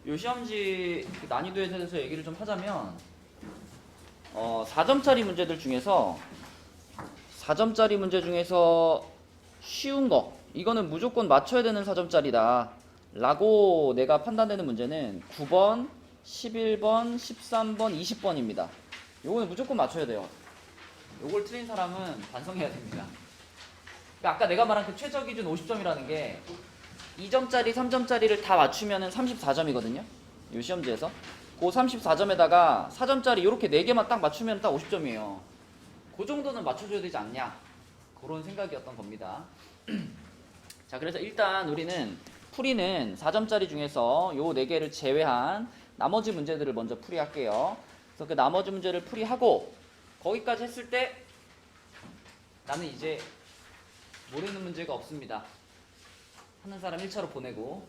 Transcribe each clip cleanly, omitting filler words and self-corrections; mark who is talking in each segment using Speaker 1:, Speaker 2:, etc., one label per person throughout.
Speaker 1: 요 시험지 난이도에 대해서 얘기를 좀 하자면 4점짜리 문제들 중에서 4점짜리 문제 중에서 쉬운 거 이거는 무조건 맞춰야 되는 4점짜리다 라고 내가 판단되는 문제는 9번, 11번, 13번, 20번입니다. 요거는 무조건 맞춰야 돼요. 요걸 틀린 사람은 반성해야 됩니다. 그러니까 아까 내가 말한 그 최저 기준 50점이라는 게 2점짜리, 3점짜리를 다 맞추면 34점이거든요. 이 시험지에서. 그 34점에다가 4점짜리 이렇게 4개만 딱 맞추면 딱 50점이에요. 그 정도는 맞춰줘야 되지 않냐. 그런 생각이었던 겁니다. 자, 그래서 일단 우리는 풀이는 4점짜리 중에서 요 4개를 제외한 나머지 문제들을 먼저 풀이할게요. 그래서 그 나머지 문제를 풀이하고 거기까지 했을 때 나는 이제 모르는 문제가 없습니다. 하는 사람 1차로 보내고,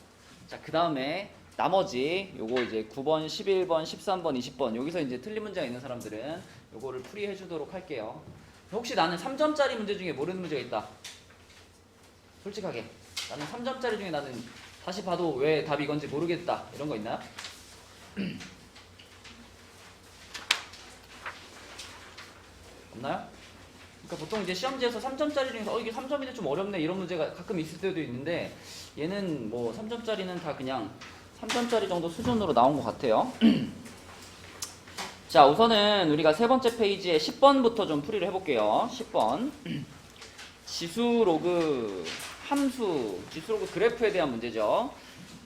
Speaker 1: 자, 그 다음에 나머지 요거 이제 9번, 11번, 13번, 20번 여기서 이제 틀린 문제가 있는 사람들은 요거를 풀이해 주도록 할게요. 혹시 나는 3점짜리 문제 중에 모르는 문제가 있다. 솔직하게 나는 3점짜리 중에 나는 다시 봐도 왜 답이 이건지 모르겠다 이런 거 있나요? 없나요? 그러니까 보통 이제 시험지에서 3점짜리 중에서 이게 3점인데 좀 어렵네 이런 문제가 가끔 있을 때도 있는데 얘는 뭐 3점짜리는 다 그냥 3점짜리 정도 수준으로 나온 것 같아요. 자, 우선은 우리가 세 번째 페이지에 10번부터 좀 풀이를 해볼게요. 10번 지수 로그 함수, 지수 로그 그래프에 대한 문제죠.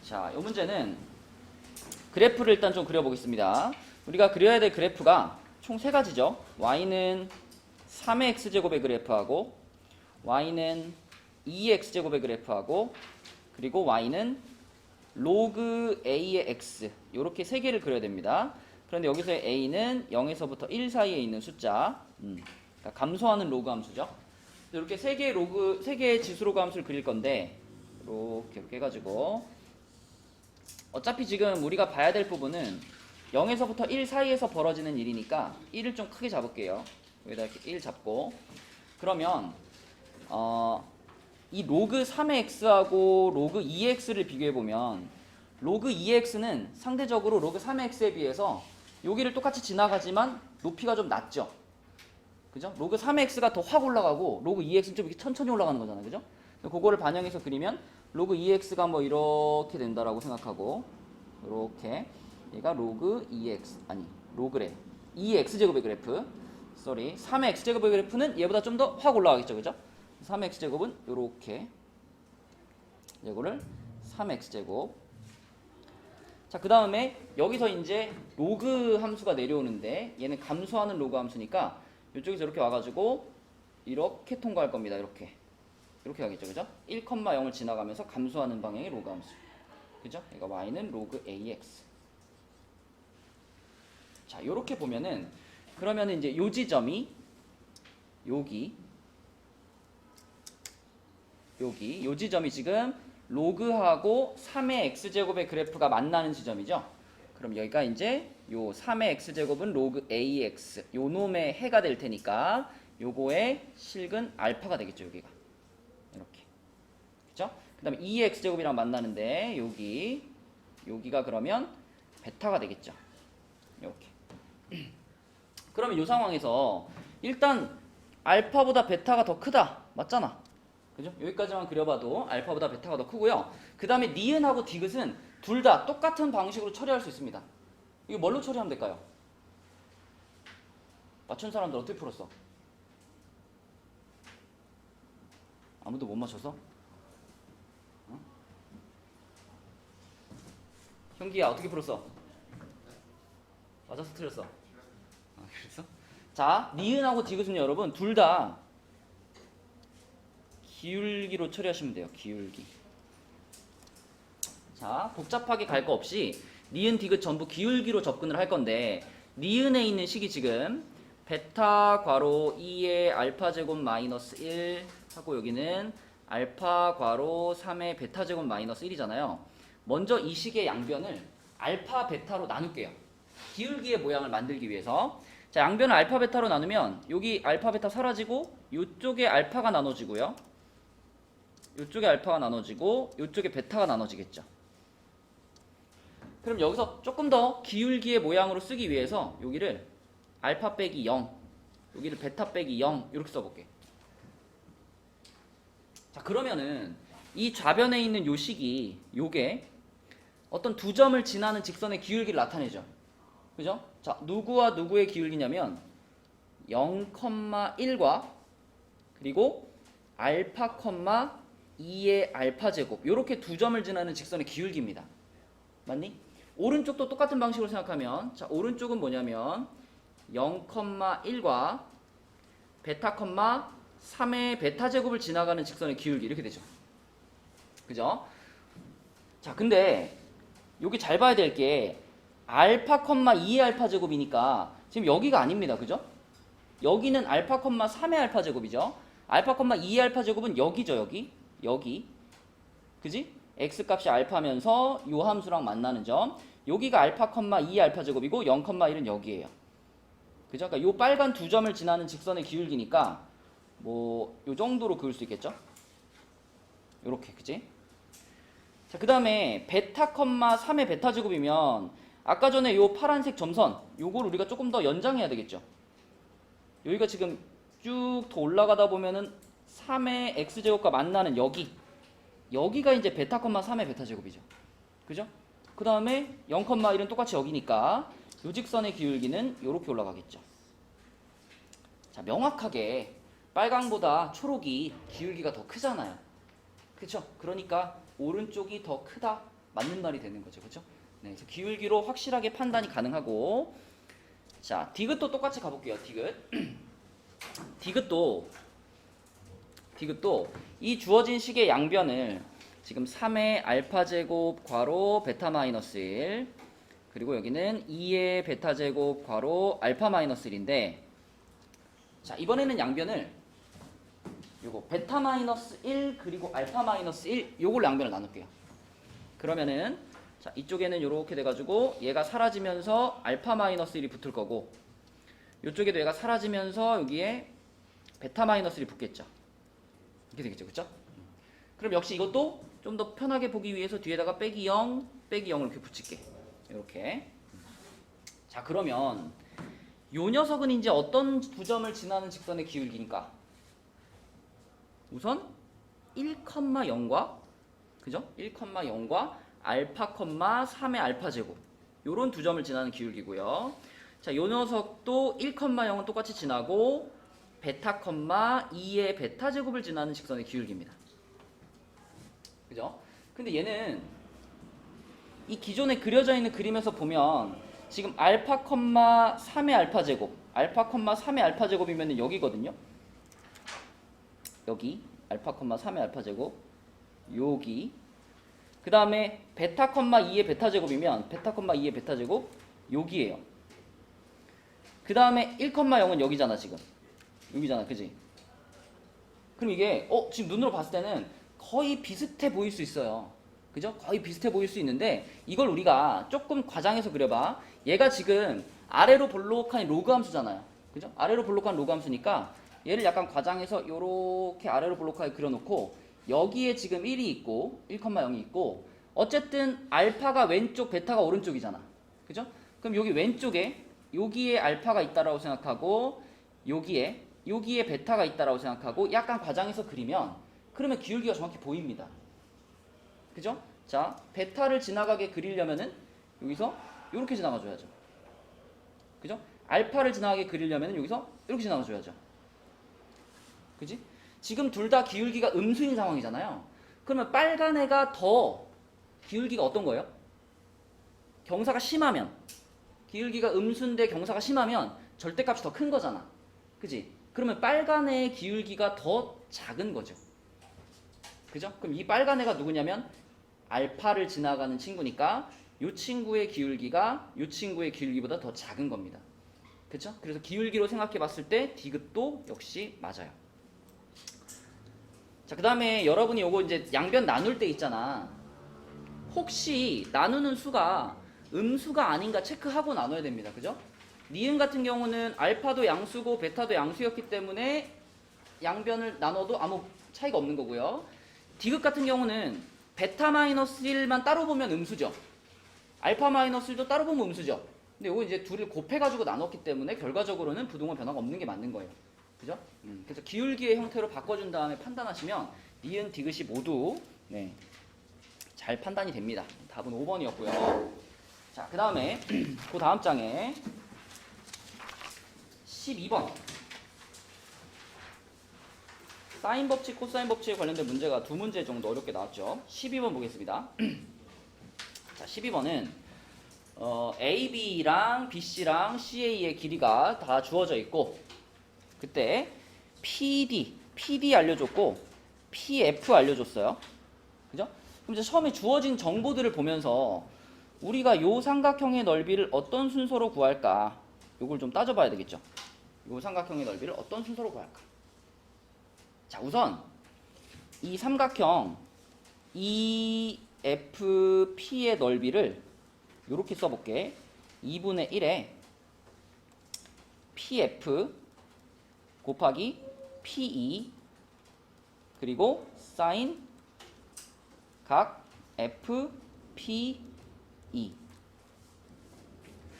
Speaker 1: 자, 이 문제는 그래프를 일단 좀 그려보겠습니다. 우리가 그려야 될 그래프가 총 3가지죠. y는 3의 x제곱의 그래프하고 y는 2의 x제곱의 그래프하고 그리고 y는 로그 a의 x 이렇게 3개를 그려야 됩니다. 그런데 여기서 a는 0에서부터 1 사이에 있는 숫자 그러니까 감소하는 로그 함수죠. 이렇게 3개의 지수 로그 함수를 그릴 건데 이렇게 해가지고 어차피 지금 우리가 봐야 될 부분은 0에서부터 1 사이에서 벌어지는 일이니까 1을 좀 크게 잡을게요. 여기다 이렇게 1 잡고 그러면 이 로그 3의 x하고 로그 2의 x를 비교해보면 로그 2의 x는 상대적으로 로그 3의 x에 비해서 여기를 똑같이 지나가지만 높이가 좀 낮죠. 그죠? 로그 3의 x가 더 확 올라가고 로그 2의 x는 좀 이렇게 천천히 올라가는 거잖아요. 그죠? 그거를 반영해서 그리면 로그 2의 x가 뭐 이렇게 된다라고 생각하고 이렇게 얘가 로그 2x 아니 로그래 2의 x제곱의 그래프 3의 x제곱의 그래프는 얘보다 좀 더 확 올라가겠죠. 그죠? 3의 x제곱은 요렇게 이거를 3x제곱. 자, 그 다음에 여기서 이제 로그 함수가 내려오는데 얘는 감소하는 로그 함수니까 이쪽에서 이렇게 와가지고 이렇게 통과할 겁니다. 이렇게 가겠죠. 그죠? 1,0을 지나가면서 감소하는 방향의 로그 함수. 그죠? 그러니까 y는 로그 ax. 자, 요렇게 보면은 그러면은 이제 요 지점이 여기 요 지점이 지금 로그하고 3의 x제곱의 그래프가 만나는 지점이죠. 그럼 여기가 이제 요 3의 x제곱은 로그 ax 요 놈의 해가 될 테니까 요거의 실근 알파가 되겠죠. 여기가 이렇게 그죠? 그 다음에 2의 x제곱이랑 만나는데 여기가 그러면 베타가 되겠죠. 이렇게 그러면 이 상황에서 일단 알파보다 베타가 더 크다 맞잖아. 그죠? 여기까지만 그려봐도 알파보다 베타가 더 크고요. 그 다음에 니은하고 디귿은 둘 다 똑같은 방식으로 처리할 수 있습니다. 이거 뭘로 처리하면 될까요? 맞춘 사람들 어떻게 풀었어? 아무도 못 맞춰서? 어? 형기야 어떻게 풀었어? 맞았어 틀렸어? 그랬어? 자, 니은하고 디귿은 여러분 둘 다 기울기로 처리하시면 돼요. 기울기. 자, 복잡하게 갈 거 없이 니은, 디귿 전부 기울기로 접근을 할 건데 니은에 있는 식이 지금 베타 괄호 2의 알파 제곱 마이너스 1 하고 여기는 알파 괄호 3의 베타 제곱 마이너스 1이잖아요. 먼저 이 식의 양변을 알파 베타로 나눌게요. 기울기의 모양을 만들기 위해서. 자, 양변을 알파 베타로 나누면 여기 알파 베타 사라지고 이쪽에 알파가 나눠지고요. 이쪽에 알파가 나눠지고 이쪽에 베타가 나눠지겠죠. 그럼 여기서 조금 더 기울기의 모양으로 쓰기 위해서 여기를 알파 빼기 0, 여기를 베타 빼기 0 이렇게 써볼게. 자, 그러면은 이 좌변에 있는 요 식이 요게 어떤 두 점을 지나는 직선의 기울기를 나타내죠. 그죠? 자, 누구와 누구의 기울기냐면 0,1과 그리고 알파, 2의 알파 제곱 요렇게 두 점을 지나는 직선의 기울기입니다. 맞니? 오른쪽도 똑같은 방식으로 생각하면 자, 오른쪽은 뭐냐면 0,1과 베타, 3의 베타 제곱을 지나가는 직선의 기울기 이렇게 되죠. 그죠? 자, 근데 여기 잘 봐야 될 게 알파, 2의 알파 제곱이니까 지금 여기가 아닙니다. 그죠? 여기는 알파, 3의 알파 제곱이죠. 알파, 2의 알파 제곱은 여기죠. 여기. 그지? x 값이 알파면서 요 함수랑 만나는 점. 여기가 알파, 2의 알파 제곱이고 0,1은 여기에요. 그죠? 그러니까 요 빨간 두 점을 지나는 직선의 기울기니까 뭐 요 정도로 그을 수 있겠죠? 요렇게. 그지? 자, 그 다음에 베타, 3의 베타 제곱이면 아까 전에 요 파란색 점선 요걸 우리가 조금 더 연장해야 되겠죠. 여기가 지금 쭉 더 올라가다 보면은 3의 x제곱과 만나는 여기가 이제 베타, 3의 베타 제곱이죠. 그죠? 그 다음에 0,1은 똑같이 여기니까 요 직선의 기울기는 요렇게 올라가겠죠. 자, 명확하게 빨강보다 초록이 기울기가 더 크잖아요. 그쵸? 그러니까 오른쪽이 더 크다 맞는 말이 되는 거죠. 그쵸? 네, 그래서 기울기로 확실하게 판단이 가능하고 자, 디귿도 똑같이 가볼게요. 디귿도 이 주어진 식의 양변을 지금 3의 알파 제곱 괄호 베타 마이너스 1 그리고 여기는 2의 베타 제곱 괄호 알파 마이너스 1인데 자, 이번에는 양변을 요거 베타 마이너스 1 그리고 알파 마이너스 1 요걸 양변을 나눌게요. 그러면은 자, 이쪽에는 요렇게 돼가지고 얘가 사라지면서 알파 마이너스 1이 붙을 거고 요쪽에도 얘가 사라지면서 여기에 베타 마이너스 1이 붙겠죠. 이렇게 되겠죠. 그쵸? 그럼 역시 이것도 좀 더 편하게 보기 위해서 뒤에다가 빼기 0, 빼기 0을 이렇게 붙일게. 이렇게. 자, 그러면 요 녀석은 이제 어떤 두 점을 지나는 직선의 기울기니까? 우선 1,0과 그죠? 1,0과 알파, 3의 알파 제곱 요런 두 점을 지나는 기울기고요. 자, 요 녀석도 1,0은 똑같이 지나고 베타, 2의 베타 제곱을 지나는 직선의 기울기입니다. 그죠? 근데 얘는 이 기존에 그려져 있는 그림에서 보면 지금 알파, 3의 알파 제곱 알파, 3의 알파 제곱이면 여기거든요. 여기 알파, 3의 알파 제곱 여기 그 다음에 베타, 2의 베타 제곱이면 베타, 2의 베타 제곱 여기에요. 그 다음에 1,0은 여기잖아. 지금 여기잖아. 그지? 그럼 이게 지금 눈으로 봤을 때는 거의 비슷해 보일 수 있어요. 그죠? 거의 비슷해 보일 수 있는데 이걸 우리가 조금 과장해서 그려봐. 얘가 지금 아래로 볼록한 로그 함수잖아요. 그죠? 아래로 볼록한 로그 함수니까 얘를 약간 과장해서 요렇게 아래로 볼록하게 그려놓고 여기에 지금 1이 있고 1,0이 있고 어쨌든 알파가 왼쪽 베타가 오른쪽이잖아. 그죠? 그럼 여기 왼쪽에 여기에 알파가 있다라고 생각하고 여기에 베타가 있다라고 생각하고 약간 과장해서 그리면 그러면 기울기가 정확히 보입니다. 그죠? 자, 베타를 지나가게 그리려면은 여기서 이렇게 지나가줘야죠. 그죠? 알파를 지나가게 그리려면은 여기서 이렇게 지나가줘야죠. 그지? 지금 둘 다 기울기가 음수인 상황이잖아요. 그러면 빨간 애가 더 기울기가 어떤 거예요? 경사가 심하면 기울기가 음수인데 경사가 심하면 절대값이 더 큰 거잖아. 그지? 그러면 빨간 애의 기울기가 더 작은 거죠. 그죠? 그럼 이 빨간 애가 누구냐면 알파를 지나가는 친구니까 이 친구의 기울기가 이 친구의 기울기보다 더 작은 겁니다. 그쵸? 그래서 기울기로 생각해 봤을 때 디귿도 역시 맞아요. 자, 그 다음에 여러분이 요거 이제 양변 나눌 때 있잖아. 혹시 나누는 수가 음수가 아닌가 체크하고 나눠야 됩니다. 그죠? 니은 같은 경우는 알파도 양수고 베타도 양수였기 때문에 양변을 나눠도 아무 차이가 없는 거고요. 디귿 같은 경우는 베타 마이너스 1만 따로 보면 음수죠. 알파 마이너스 1도 따로 보면 음수죠. 근데 이거 이제 둘을 곱해가지고 나눴기 때문에 결과적으로는 부동호 변화가 없는 게 맞는 거예요. 그죠? 그래서 기울기의 형태로 바꿔준 다음에 판단하시면 니은, 디귿이 모두 네, 잘 판단이 됩니다. 답은 5번이었고요. 자, 그 다음에 그 다음 장에 12번 사인 법칙, 코사인 법칙에 관련된 문제가 두 문제 정도 어렵게 나왔죠. 12번 보겠습니다. 자, 12번은 AB랑 BC랑 CA의 길이가 다 주어져 있고 그때 PD 알려줬고 PF 알려줬어요. 그죠? 그럼 이제 처음에 주어진 정보들을 보면서 우리가 요 삼각형의 넓이를 어떤 순서로 구할까? 요걸 좀 따져봐야 되겠죠. 요 삼각형의 넓이를 어떤 순서로 구할까? 자, 우선 이 삼각형 EFP의 넓이를 요렇게 써볼게. 2분의 1에 PF 곱하기 PE 그리고 사인 각 FPE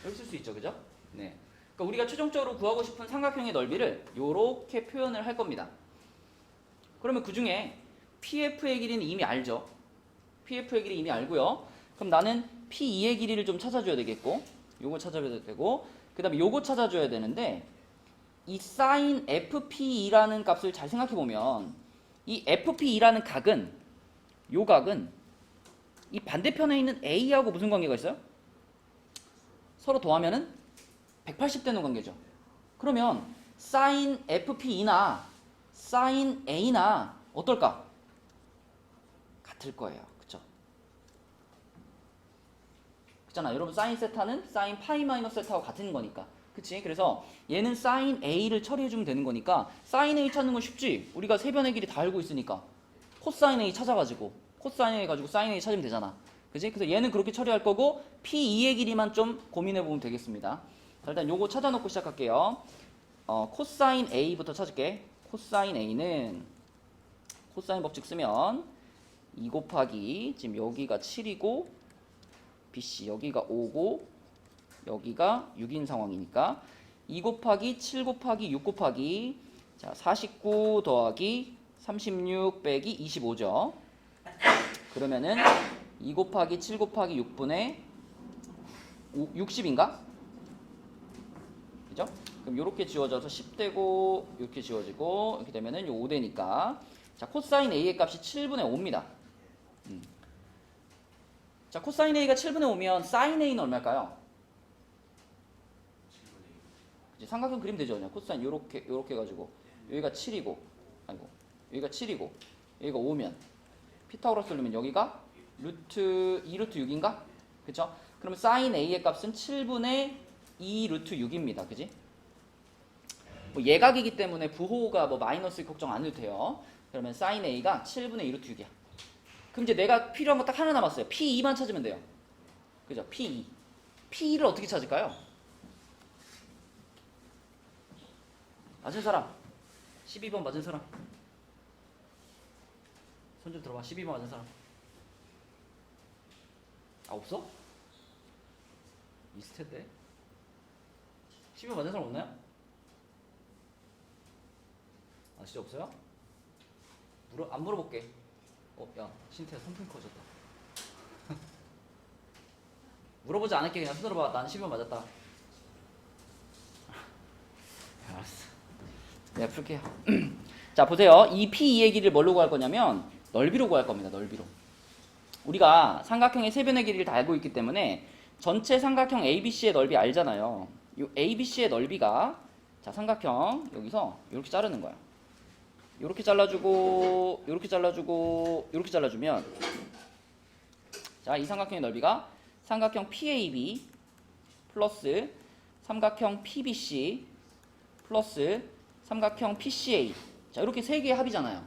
Speaker 1: 여기 쓸 수 있죠, 그죠? 네. 그러니까 우리가 최종적으로 구하고 싶은 삼각형의 넓이를 요렇게 표현을 할 겁니다. 그러면 그 중에 PF의 길이는 이미 알죠? PF의 길이 이미 알고요. 그럼 나는 P2의 길이를 좀 찾아줘야 되겠고, 요거 찾아줘야 되고, 그 다음에 요거 찾아줘야 되는데, 이 sin FP2라는 값을 잘 생각해보면, 이 FP2라는 각은, 요 각은, 이 반대편에 있는 A하고 무슨 관계가 있어요? 서로 더하면은 180 되는 관계죠. 그러면 sin FP2나 sin A나 어떨까? 같을 거예요. 그쵸? 그잖아. 여러분 sin 세타는 sin 파이 마이너스 세타와 같은 거니까. 그치? 그래서 얘는 sin A를 처리해주면 되는 거니까 sin A 찾는 건 쉽지. 우리가 세 변의 길이 다 알고 있으니까 코사인 A 찾아가지고 코사인 A 가지고 sin A 찾으면 되잖아. 그치? 그래서 얘는 그렇게 처리할 거고 P2의 길이만 좀 고민해보면 되겠습니다. 자, 일단 요거 찾아놓고 시작할게요. 코사인 A부터 찾을게. 코사인 A는 코사인 법칙 쓰면 2 곱하기 지금 여기가 7이고 BC 여기가 5고 여기가 6인 상황이니까 2 곱하기 7 곱하기 6 곱하기 자 49 더하기 36 빼기 25죠. 그러면은 2 곱하기 7 곱하기 6분의 60인가? 그죠? 그럼 이렇게 지워져서 10되고 이렇게 지워지고 이렇게 되면은 5되니까 자 코사인 A의 값이 7분의 5입니다. 자 코사인 A가 7분의 5면 사인 A는 얼마일까요? 이제 삼각형 그리면 되죠. 그냥 코사인 요렇게 해가지고 여기가 7이고 아이고 여기가 7이고 여기가 5면 피타고라스 돌리면 여기가 루트 2루트 6인가? 그쵸? 그러면 사인 A의 값은 7분의 2 루트 6입니다. 그지? 뭐 예각이기 때문에 부호가 뭐 마이너스 걱정 안 해도 돼요. 그러면 사인 A가 7분의 2 루트 6이야. 그럼 이제 내가 필요한 거 딱 하나 남았어요. P2만 찾으면 돼요. 그죠? P2. P2를 어떻게 찾을까요? 맞은 사람. 12번 맞은 사람. 손 좀 들어봐. 12번 맞은 사람. 아 없어? 있을 텐데. 12번 맞은 사람 없나요? 아 진짜 없어요? 안 물어볼게. 야 신태야 손등 커졌다. 물어보지 않을게. 그냥 손 들어봐. 난 12번 맞았다. 알았어. 내가 풀게요. 자 보세요. 이 P2의 길이를 뭘로 구할 거냐면 넓이로 구할 겁니다. 넓이로. 우리가 삼각형의 세 변의 길이를 다 알고 있기 때문에 전체 삼각형 ABC의 넓이 알잖아요. 이 ABC의 넓이가 자 삼각형 여기서 이렇게 자르는 거야. 이렇게 잘라주고 이렇게 잘라주고 이렇게 잘라주면 자 이 삼각형의 넓이가 삼각형 PAB 플러스 삼각형 PBC 플러스 삼각형 PCA 자 이렇게 세 개의 합이잖아요.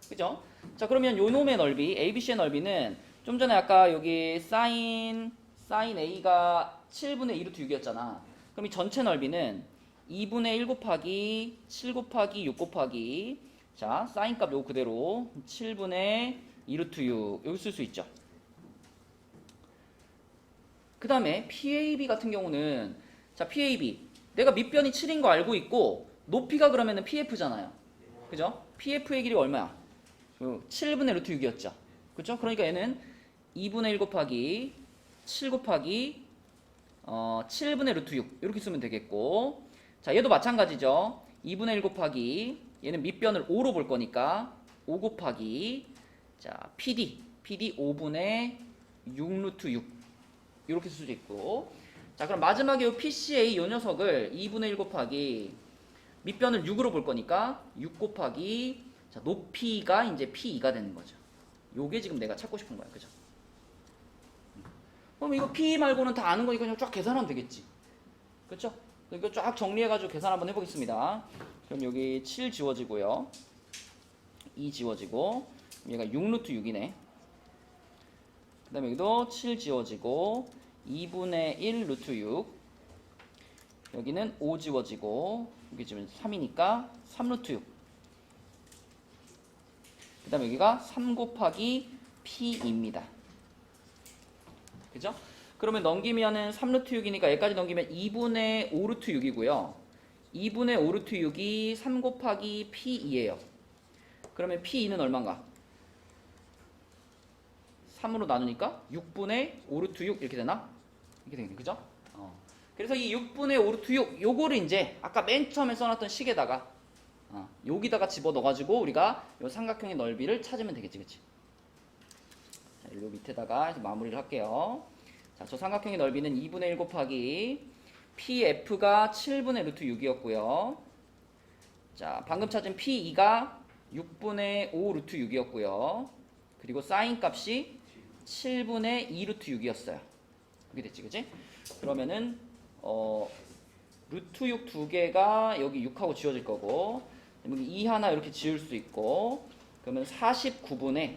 Speaker 1: 그죠? 자 그러면 요 놈의 넓이 ABC의 넓이는 좀 전에 아까 여기 사인 A가 7분의 2 루트 6이었잖아. 그럼 이 전체 넓이는 2분의 1 곱하기 7 곱하기 6 곱하기 자 사인 값 요거 그대로 7분의 2 루트 6 여기 쓸 수 있죠. 그 다음에 PAB 같은 경우는 자 PAB 내가 밑변이 7인 거 알고 있고 높이가 그러면은 PF잖아요. 그죠? PF의 길이가 얼마야? 7분의 루트 6이었죠. 그죠? 그러니까 얘는 2분의 1 곱하기 7 곱하기 7분의 루트 6 이렇게 쓰면 되겠고, 자 얘도 마찬가지죠. 2분의 1 곱하기 얘는 밑변을 5로 볼 거니까 5 곱하기 자 PD 5분의 6 루트 6 이렇게 쓸 수도 있고, 자 그럼 마지막에 이 PCA 이 녀석을 2분의 1 곱하기 밑변을 6으로 볼 거니까 6 곱하기 자 높이가 이제 P2가 되는 거죠. 요게 지금 내가 찾고 싶은 거야. 그죠? 그럼 이거 P 말고는 다 아는 거니까 그냥 쫙 계산하면 되겠지. 그렇죠? 이거 쫙 정리해가지고 계산 한번 해보겠습니다. 그럼 여기 7 지워지고요. 2 지워지고 얘가 6루트 6이네. 그 다음에 여기도 7 지워지고 2분의 1 루트 6. 여기는 5 지워지고 여기 지금 3이니까 3 루트 6. 그 다음에 여기가 3 곱하기 P입니다. 그죠? 그러면 넘기면은 3루트 6이니까 여기까지 넘기면 2분의 5루트 6이고요. 2분의 5루트 6이 3 곱하기 P2예요. 그러면 P2는 얼마인가? 3으로 나누니까 6분의 5루트 6 이렇게 되나? 이렇게 되겠네. 그죠? 그래서 이 6분의 5루트 6 요거를 이제 아까 맨 처음에 써놨던 식에다가 여기다가 집어넣어가지고 우리가 요 삼각형의 넓이를 찾으면 되겠지. 그치? 자, 요 밑에다가 해서 마무리를 할게요. 자, 저 삼각형의 넓이는 2분의 1 곱하기 PF가 7분의 루트 6이었고요. 자, 방금 찾은 P2가 6분의 5 루트 6이었고요. 그리고 사인 값이 7분의 2 루트 6이었어요. 그게 됐지, 그치? 그러면은 루트 6 두 개가 여기 6하고 지워질 거고, 여기 2 하나 이렇게 지울 수 있고, 그러면 49분의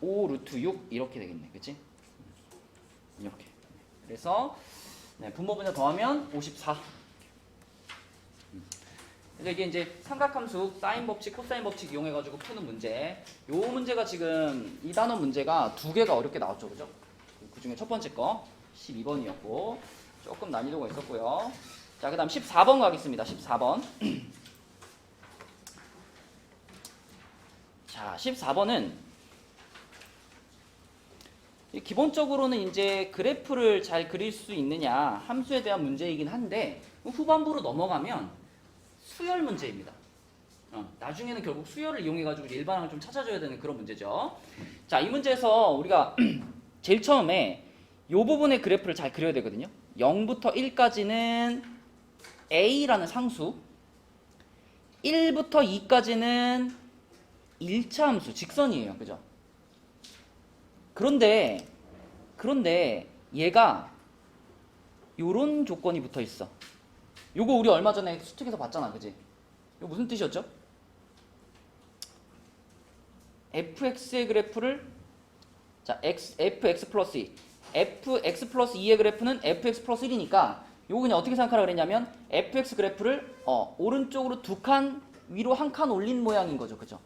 Speaker 1: 5 루트 6 이렇게 되겠네, 그치? 이렇게. 그래서 네, 분모분자 더하면 54. 그래서 이게 이제 삼각함수 사인 법칙, 코사인 법칙 이용해가지고 푸는 문제. 요 문제가 지금 이 단원 문제가 두 개가 어렵게 나왔죠, 그죠? 그 중에 첫 번째 거 12번이었고 조금 난이도가 있었고요. 자, 그다음 14번 가겠습니다. 14번. 자, 14번은 기본적으로는 이제 그래프를 잘 그릴 수 있느냐 함수에 대한 문제이긴 한데 후반부로 넘어가면 수열 문제입니다. 나중에는 결국 수열을 이용해가지고 일반항을 좀 찾아줘야 되는 그런 문제죠. 자, 이 문제에서 우리가 제일 처음에 이 부분의 그래프를 잘 그려야 되거든요. 0부터 1까지는 A라는 상수, 1부터 2까지는 1차 함수, 직선이에요. 그죠? 그런데 얘가 요런 조건이 붙어 있어. 요거 우리 얼마 전에 수특에서 봤잖아. 그지? 이거 무슨 뜻이었죠? fx의 그래프를 자, fx 플러스 2 fx 플러스 2의 그래프는 fx 플러스 1이니까 요거 그냥 어떻게 생각하라 그랬냐면 fx 그래프를 오른쪽으로 두 칸 위로 한 칸 올린 모양인 거죠. 그죠?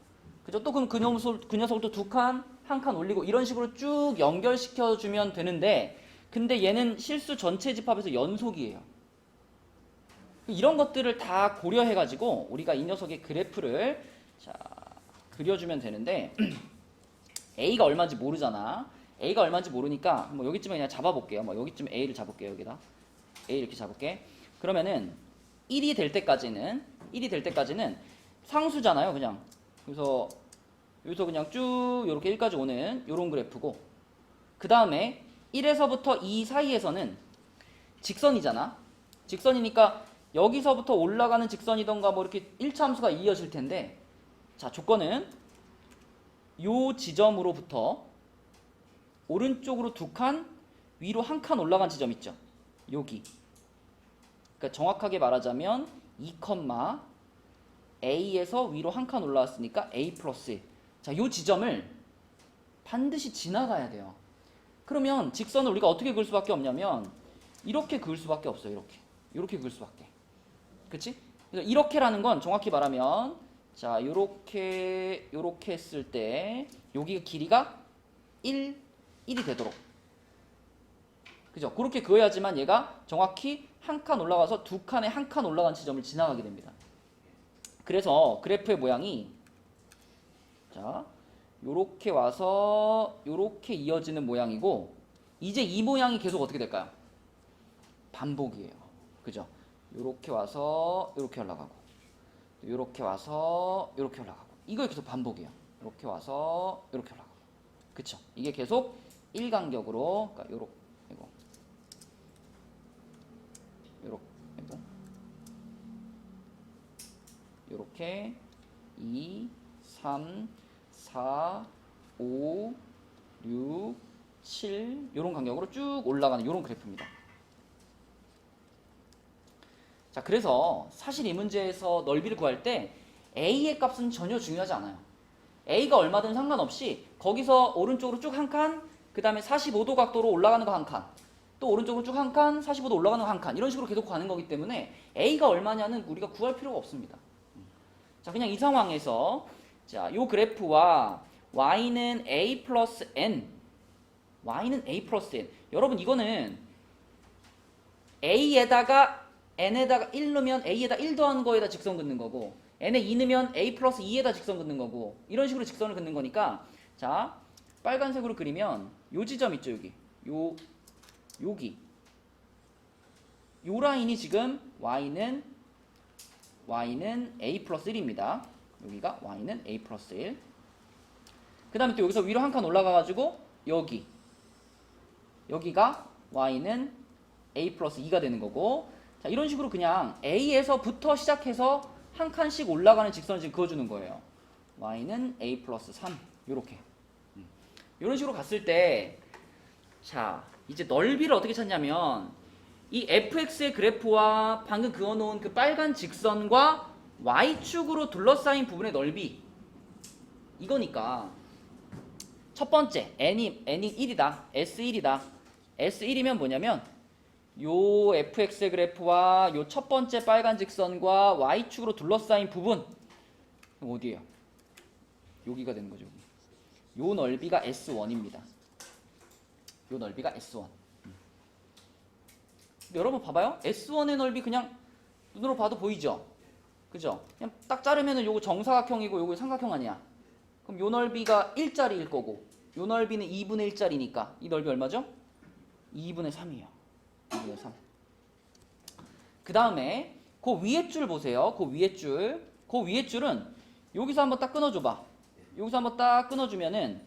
Speaker 1: 그죠? 또 그럼 그 녀석을 또 두 칸 한 칸 올리고 이런 식으로 쭉 연결시켜 주면 되는데, 근데 얘는 실수 전체 집합에서 연속이에요. 이런 것들을 다 고려해 가지고 우리가 이 녀석의 그래프를 자 그려주면 되는데 A가 얼마인지 모르잖아. A가 얼마인지 모르니까 뭐 여기쯤에 그냥 잡아볼게요. 뭐 여기쯤 A를 잡을게요. 여기다 A 이렇게 잡을게. 그러면은 1이 될 때까지는 상수잖아요. 그냥 그래서 여기서 그냥 쭉 이렇게 1까지 오는 요런 그래프고, 그 다음에 1에서부터 2 사이에서는 직선이잖아. 직선이니까 여기서부터 올라가는 직선이던가 뭐 이렇게 1차 함수가 이어질 텐데, 자 조건은 요 지점으로부터 오른쪽으로 두 칸 위로 한 칸 올라간 지점 있죠. 여기. 그러니까 정확하게 말하자면 2, A에서 위로 한 칸 올라왔으니까 A 플러스 1. 자, 요 지점을 반드시 지나가야 돼요. 그러면 직선을 우리가 어떻게 그을 수밖에 없냐면 이렇게 그을 수밖에 없어요. 이렇게 그을 수밖에. 그치? 그래서 이렇게라는 건 정확히 말하면 자, 요렇게 했을 때 여기 길이가 1이 되도록 그죠? 그렇게 그어야지만 얘가 정확히 한 칸 올라가서 두 칸에 한 칸 올라간 지점을 지나가게 됩니다. 그래서 그래프의 모양이 자, 요렇게 와서 요렇게 이어지는 모양이고 이제 이 모양이 계속 어떻게 될까요? 반복이에요. 그죠? 요렇게 와서 요렇게 올라가고 요렇게 와서 요렇게 올라가고 이거 계속 반복이에요. 요렇게 와서 요렇게 올라가고 그쵸? 이게 계속 일간격으로 그러니까 요렇게 요렇게 2, 3, 4, 5, 6, 7 요런 간격으로 쭉 올라가는 요런 그래프입니다. 자, 그래서 사실 이 문제에서 넓이를 구할 때 A의 값은 전혀 중요하지 않아요. A가 얼마든 상관없이 거기서 오른쪽으로 쭉 한 칸, 그 다음에 45도 각도로 올라가는 거 한 칸, 또 오른쪽으로 쭉 한 칸, 45도 올라가는 거 한 칸 이런 식으로 계속 가는 거기 때문에 A가 얼마냐는 우리가 구할 필요가 없습니다. 자, 그냥 이 상황에서 자, 요 그래프와 y는 a 플러스 n y는 a 플러스 n 여러분 이거는 a에다가 n에다가 1 넣으면 a에다 1 더하는 거에다 직선 긋는 거고 n에 2 넣으면 a 플러스 2에다 직선 긋는 거고 이런 식으로 직선을 긋는 거니까 자 빨간색으로 그리면 요 지점 있죠 여기 여기 요 라인이 지금 y는 a 플러스 1입니다. 여기가 y는 a 플러스 1. 그 다음에 또 여기서 위로 한 칸 올라가가지고 여기가 y는 a 플러스 2가 되는 거고 자 이런 식으로 그냥 a에서부터 시작해서 한 칸씩 올라가는 직선을 지금 그어주는 거예요. y는 a 플러스 3 요렇게 이런 식으로 갔을 때 자 이제 넓이를 어떻게 찾냐면 이 fx의 그래프와 방금 그어놓은 그 빨간 직선과 y축으로 둘러싸인 부분의 넓이 이거니까 첫 번째 n이 1이다 s1이다 s1이면 뭐냐면 요 fx의 그래프와 요 첫 번째 빨간 직선과 y축으로 둘러싸인 부분 어디예요? 여기가 되는 거죠. 요 넓이가 s1입니다. 요 넓이가 s1 여러분 봐봐요. S1의 넓이 그냥 눈으로 봐도 보이죠? 그죠? 그냥 딱 자르면은 요거 정사각형이고 요거 삼각형 아니야? 그럼 요 넓이가 1짜리일 거고 요 넓이는 2분의 1짜리니까 이 넓이 얼마죠? 2분의 3이에요. 2분의 3. 그 다음에 그 위에 줄 보세요. 그 위에 줄. 그 위에 줄은 여기서 한번 딱 끊어줘봐. 여기서 한번 딱 끊어주면은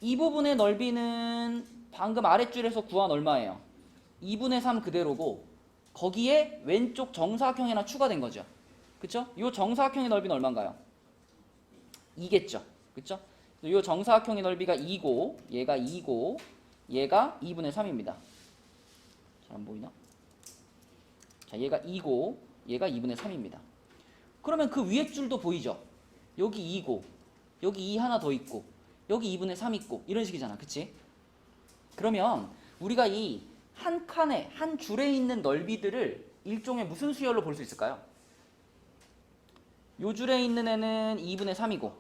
Speaker 1: 이 부분의 넓이는 방금 아랫줄에서 구한 얼마예요? 2분의 3 그대로고 거기에 왼쪽 정사각형이 하나 추가된 거죠. 그쵸? 이 정사각형의 넓이는 얼마인가요? 2겠죠. 그쵸? 이 정사각형의 넓이가 2고 얘가 2고 얘가 2분의 3입니다. 잘 안 보이나? 자, 얘가 2고 얘가 2분의 3입니다. 그러면 그 위에 줄도 보이죠? 여기 2고 여기 2 하나 더 있고 여기 2분의 3 있고 이런 식이잖아. 그치? 그러면 우리가 이 한 칸에 한 줄에 있는 넓이들을 일종의 무슨 수열로 볼 수 있을까요? 요 줄에 있는 애는 2분의 3이고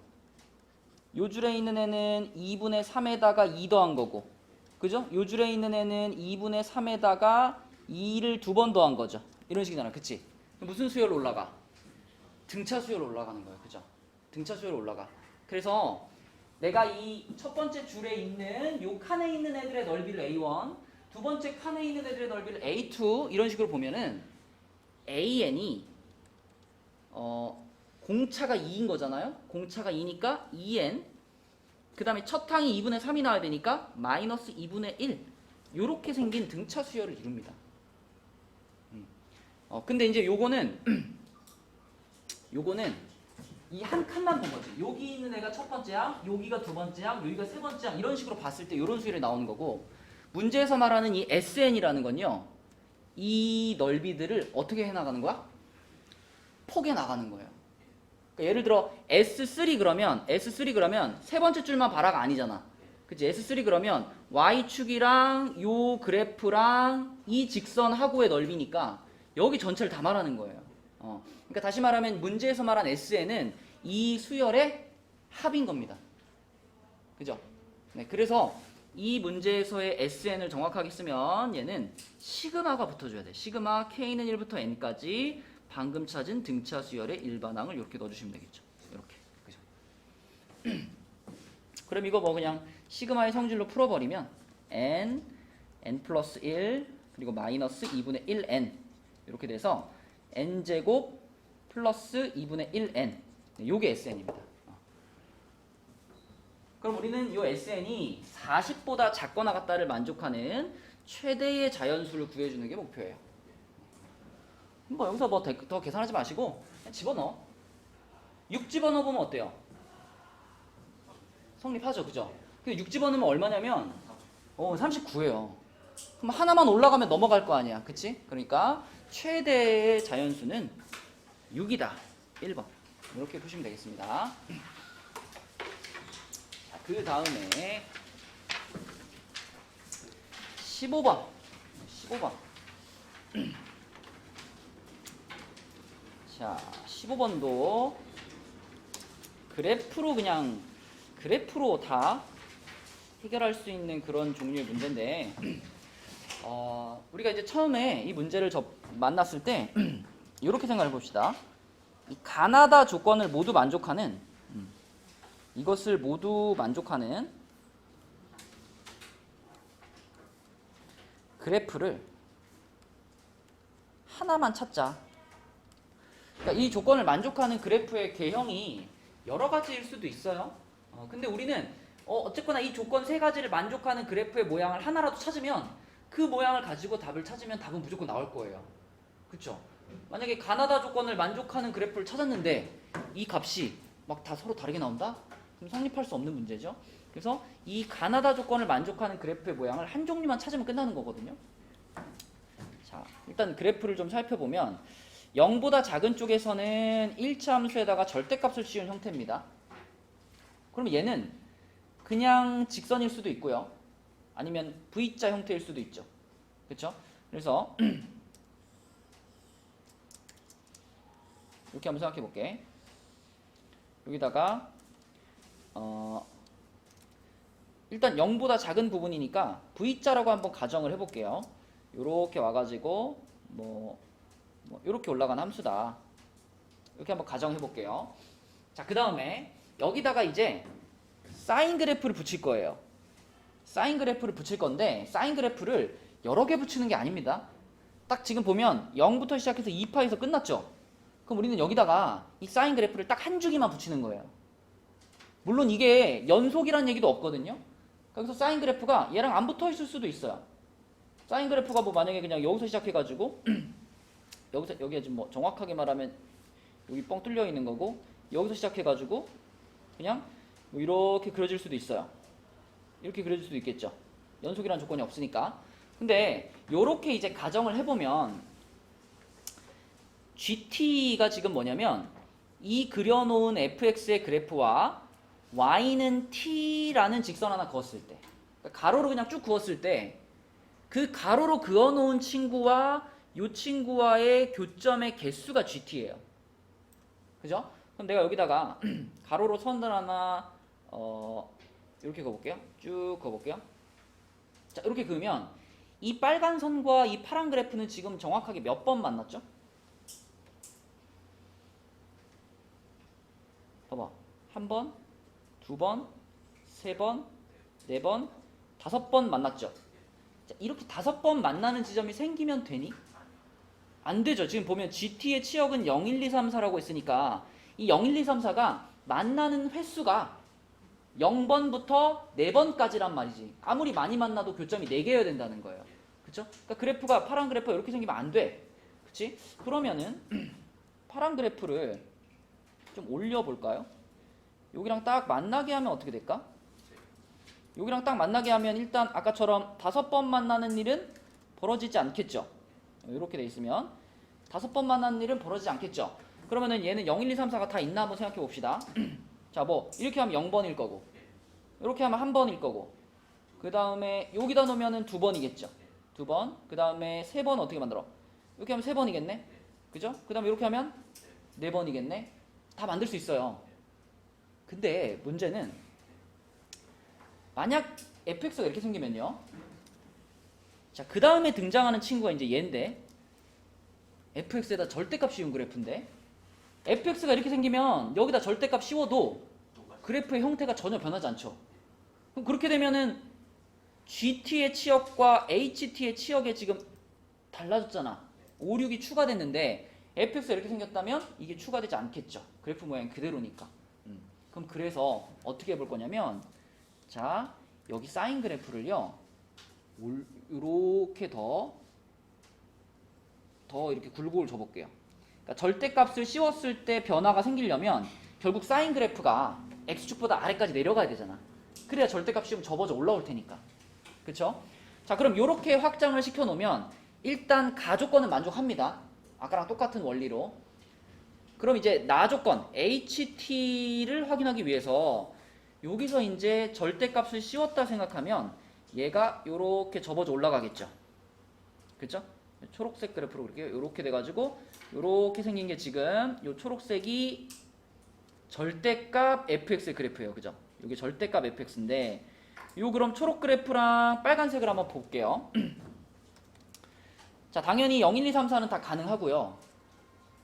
Speaker 1: 요 줄에 있는 애는 2분의 3에다가 2 더한 거고 그죠? 요 줄에 있는 애는 2분의 3에다가 2를 두 번 더한 거죠. 이런 식이잖아. 그치? 무슨 수열로 올라가? 등차 수열로 올라가는 거예요. 그죠? 등차 수열로 올라가. 그래서 내가 이 첫 번째 줄에 있는 요 칸에 있는 애들의 넓이를 A1 두 번째 칸에 있는 애들의 넓이를 A2 이런 식으로 보면은 AN이 공차가 2인 거잖아요. 공차가 2니까 2N 그 다음에 첫 항이 2분의 3이 나와야 되니까 마이너스 2분의 1 요렇게 생긴 등차 수열을 이룹니다. 근데 이제 요거는 이 한 칸만 본 거지. 여기 있는 애가 첫 번째 항, 여기가 두 번째 항, 여기가 세 번째 항 이런 식으로 봤을 때 이런 수열이 나오는 거고 문제에서 말하는 이 SN이라는 건요. 이 넓이들을 어떻게 해나가는 거야? 폭에 나가는 거예요. 그러니까 예를 들어 S3 그러면 세 번째 줄만 봐라가 아니잖아. 그치? S3 그러면 Y축이랑 요 그래프랑 이 직선하고의 넓이니까 여기 전체를 다 말하는 거예요. 그러니까 다시 말하면 문제에서 말한 SN은 이 수열의 합인 겁니다. 그죠? 네, 그래서 이 문제에서의 SN을 정확하게 쓰면 얘는 시그마가 붙어줘야 돼. 시그마 K는 1부터 N까지 방금 찾은 등차 수열의 일반항을 이렇게 넣어주시면 되겠죠. 이렇게. 그죠? 그럼 이거 뭐 그냥 시그마의 성질로 풀어버리면 N, N 플러스 1, 그리고 마이너스 2분의 1N 이렇게 돼서 N제곱 플러스 2분의 1N 요게 SN입니다. 그럼 우리는 이 SN이 40보다 작거나 같다를 만족하는 최대의 자연수를 구해주는 게 목표예요. 뭐 여기서 뭐 더 계산하지 마시고 그냥 집어넣어. 6 집어넣어보면 어때요? 성립하죠, 그죠? 근데 6 집어넣으면 얼마냐면 39예요. 그럼 하나만 올라가면 넘어갈 거 아니야, 그치? 그러니까 최대의 자연수는 6이다. 1번 이렇게 보시면 되겠습니다. 그 다음에 15번. 자, 15번도 그래프로 다 해결할 수 있는 그런 종류의 문제인데, 우리가 이제 처음에 이 문제를 만났을 때 이렇게 생각해 봅시다. 이 가나다 조건을 모두 만족하는 이것을 모두 만족하는 그래프를 하나만 찾자. 그러니까 이 조건을 만족하는 그래프의 개형이 여러 가지일 수도 있어요. 근데 우리는 어쨌거나 이 조건 세 가지를 만족하는 그래프의 모양을 하나라도 찾으면 그 모양을 가지고 답을 찾으면 답은 무조건 나올 거예요. 그쵸? 만약에 가나다 조건을 만족하는 그래프를 찾았는데 이 값이 막 다 서로 다르게 나온다? 그럼 성립할 수 없는 문제죠. 그래서 이 가나다 조건을 만족하는 그래프의 모양을 한 종류만 찾으면 끝나는 거거든요. 자, 일단 그래프를 좀 살펴보면 0보다 작은 쪽에서는 1차 함수에다가 절대값을 씌운 형태입니다. 그러면 얘는 그냥 직선일 수도 있고요. 아니면 V자 형태일 수도 있죠. 그렇죠? 그래서 이렇게 한번 생각해 볼게. 여기다가 일단 0보다 작은 부분이니까 V자라고 한번 가정을 해볼게요. 요렇게 와가지고 요렇게 올라간 함수다. 이렇게 한번 가정해 볼게요. 자, 그 다음에 여기다가 이제 사인 그래프를 붙일 거예요. 사인 그래프를 붙일 건데 사인 그래프를 여러 개 붙이는 게 아닙니다. 딱 지금 보면 0부터 시작해서 2파에서 끝났죠. 그럼 우리는 여기다가 이 사인 그래프를 딱 한 주기만 붙이는 거예요. 물론 이게 연속이라는 얘기도 없거든요. 여기서 사인 그래프가 얘랑 안 붙어 있을 수도 있어요. 사인 그래프가 뭐 만약에 그냥 여기서 시작해가지고 여기에 지금 뭐 정확하게 말하면 여기 뻥 뚫려 있는 거고 여기서 시작해가지고 그냥 뭐 이렇게 그려질 수도 있어요. 이렇게 그려질 수도 있겠죠. 연속이라는 조건이 없으니까. 근데 요렇게 이제 가정을 해보면 GT가 지금 뭐냐면 이 그려놓은 fx의 그래프와 y는 t라는 직선 하나 그었을 때, 그러니까 가로로 그냥 쭉 그었을 때 그 가로로 그어놓은 친구와 이 친구와의 교점의 개수가 GT예요. 그죠? 그럼 내가 여기다가 가로로 선을 하나 이렇게 그어볼게요. 쭉 그어볼게요. 자, 이렇게 그으면 이 빨간 선과 이 파란 그래프는 지금 정확하게 몇 번 만났죠? 봐봐. 1번, 2번, 3번, 4번, 5번 만났죠? 자, 이렇게 5번 만나는 지점이 생기면 되니? 안 되죠. 지금 보면 GT의 치역은 0, 1, 2, 3, 4라고 했으니까 이 0, 1, 2, 3, 4가 만나는 횟수가 0번부터 4번까지란 말이지. 아무리 많이 만나도 교점이 4개여야 된다는 거예요. 그쵸? 그러니까 그래프가 파란 그래프가 이렇게 생기면 안 돼. 그치? 그러면은 파란 그래프를 좀 올려볼까요? 여기랑 딱 만나게 하면 어떻게 될까? 여기랑 딱 만나게 하면 일단 아까처럼 5번 만나는 일은 벌어지지 않겠죠. 이렇게 돼 있으면 5번 만나는 일은 벌어지지 않겠죠. 그러면은 얘는 0, 1, 2, 3, 4가 다 있나 한번 생각해 봅시다. 자, 뭐 이렇게 하면 0번일 거고 이렇게 하면 1번일 거고 그 다음에 여기다 놓으면은 2번이겠죠. 2번. 그 다음에 3번 어떻게 만들어? 이렇게 하면 3번이겠네. 그죠? 그 다음에 이렇게 하면 4번이겠네. 다 만들 수 있어요. 근데 문제는 만약 fx가 이렇게 생기면요. 자, 그 다음에 등장하는 친구가 이제 얘인데, fx에다 절대값 씌운 그래프인데, fx가 이렇게 생기면 여기다 절대값 씌워도 그래프의 형태가 전혀 변하지 않죠. 그럼 그렇게 되면은 GT의 치역과 HT의 치역에 지금 달라졌잖아. 5, 6이 추가됐는데 fx가 이렇게 생겼다면 이게 추가되지 않겠죠. 그래프 모양이 그대로니까. 그럼 그래서 어떻게 해볼 거냐면, 자, 여기 사인 그래프를요, 이렇게 더 이렇게 굴곡을 줘볼게요. 그러니까 절대값을 씌웠을 때 변화가 생기려면 결국 사인 그래프가 x축보다 아래까지 내려가야 되잖아. 그래야 절대값 씌우면 접어져 올라올 테니까. 그쵸? 자, 그럼 이렇게 확장을 시켜놓으면 일단 가조건은 만족합니다. 아까랑 똑같은 원리로. 그럼 이제 나조건 HT를 확인하기 위해서 여기서 이제 절대값을 씌웠다 생각하면 얘가 이렇게 접어져 올라가겠죠. 그쵸? 초록색 그래프로 이렇게 돼가지고 이렇게 생긴 게 지금 이 초록색이 절대값 fx의 그래프예요. 그죠? 이게 절대값 fx인데, 요 그럼 초록 그래프랑 빨간색을 한번 볼게요. 자, 당연히 0, 1, 2, 3, 4는 다 가능하고요.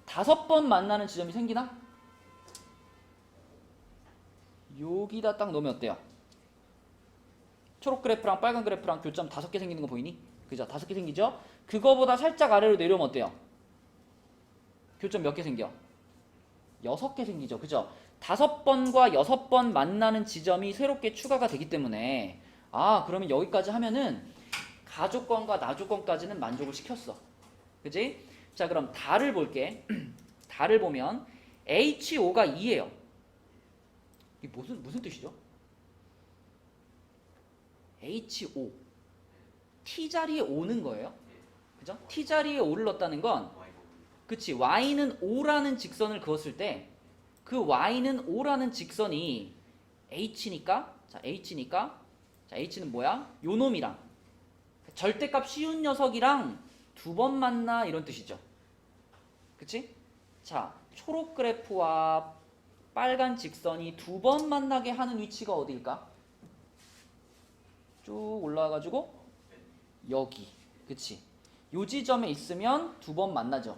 Speaker 1: 5번 만나는 지점이 생기나? 여기다 딱 놓으면 어때요? 초록 그래프랑 빨간 그래프랑 교점 5개 생기는 거 보이니? 그죠? 5개 생기죠? 그거보다 살짝 아래로 내려오면 어때요? 교점 몇 개 생겨? 6개 생기죠. 그죠? 5번과 6번 만나는 지점이 새롭게 추가가 되기 때문에, 아, 그러면 여기까지 하면은 가조건과 나조건까지는 만족을 시켰어. 그지? 자, 그럼 달을 볼게. 달을 보면 HO가 2예요. 이게 무슨 뜻이죠? HO. T자리에 오는 거예요. 그죠? T자리에 O를 넣었다는 건, 그치, Y는 O라는 직선을 그었을 때 그 Y는 O라는 직선이 H니까, 자, H는 뭐야? 요 놈이랑 절대값 쉬운 녀석이랑 2번 만나, 이런 뜻이죠. 그치? 자, 초록 그래프와 빨간 직선이 2번 만나게 하는 위치가 어디일까? 쭉 올라와가지고 여기. 그치? 요 지점에 있으면 2번 만나죠.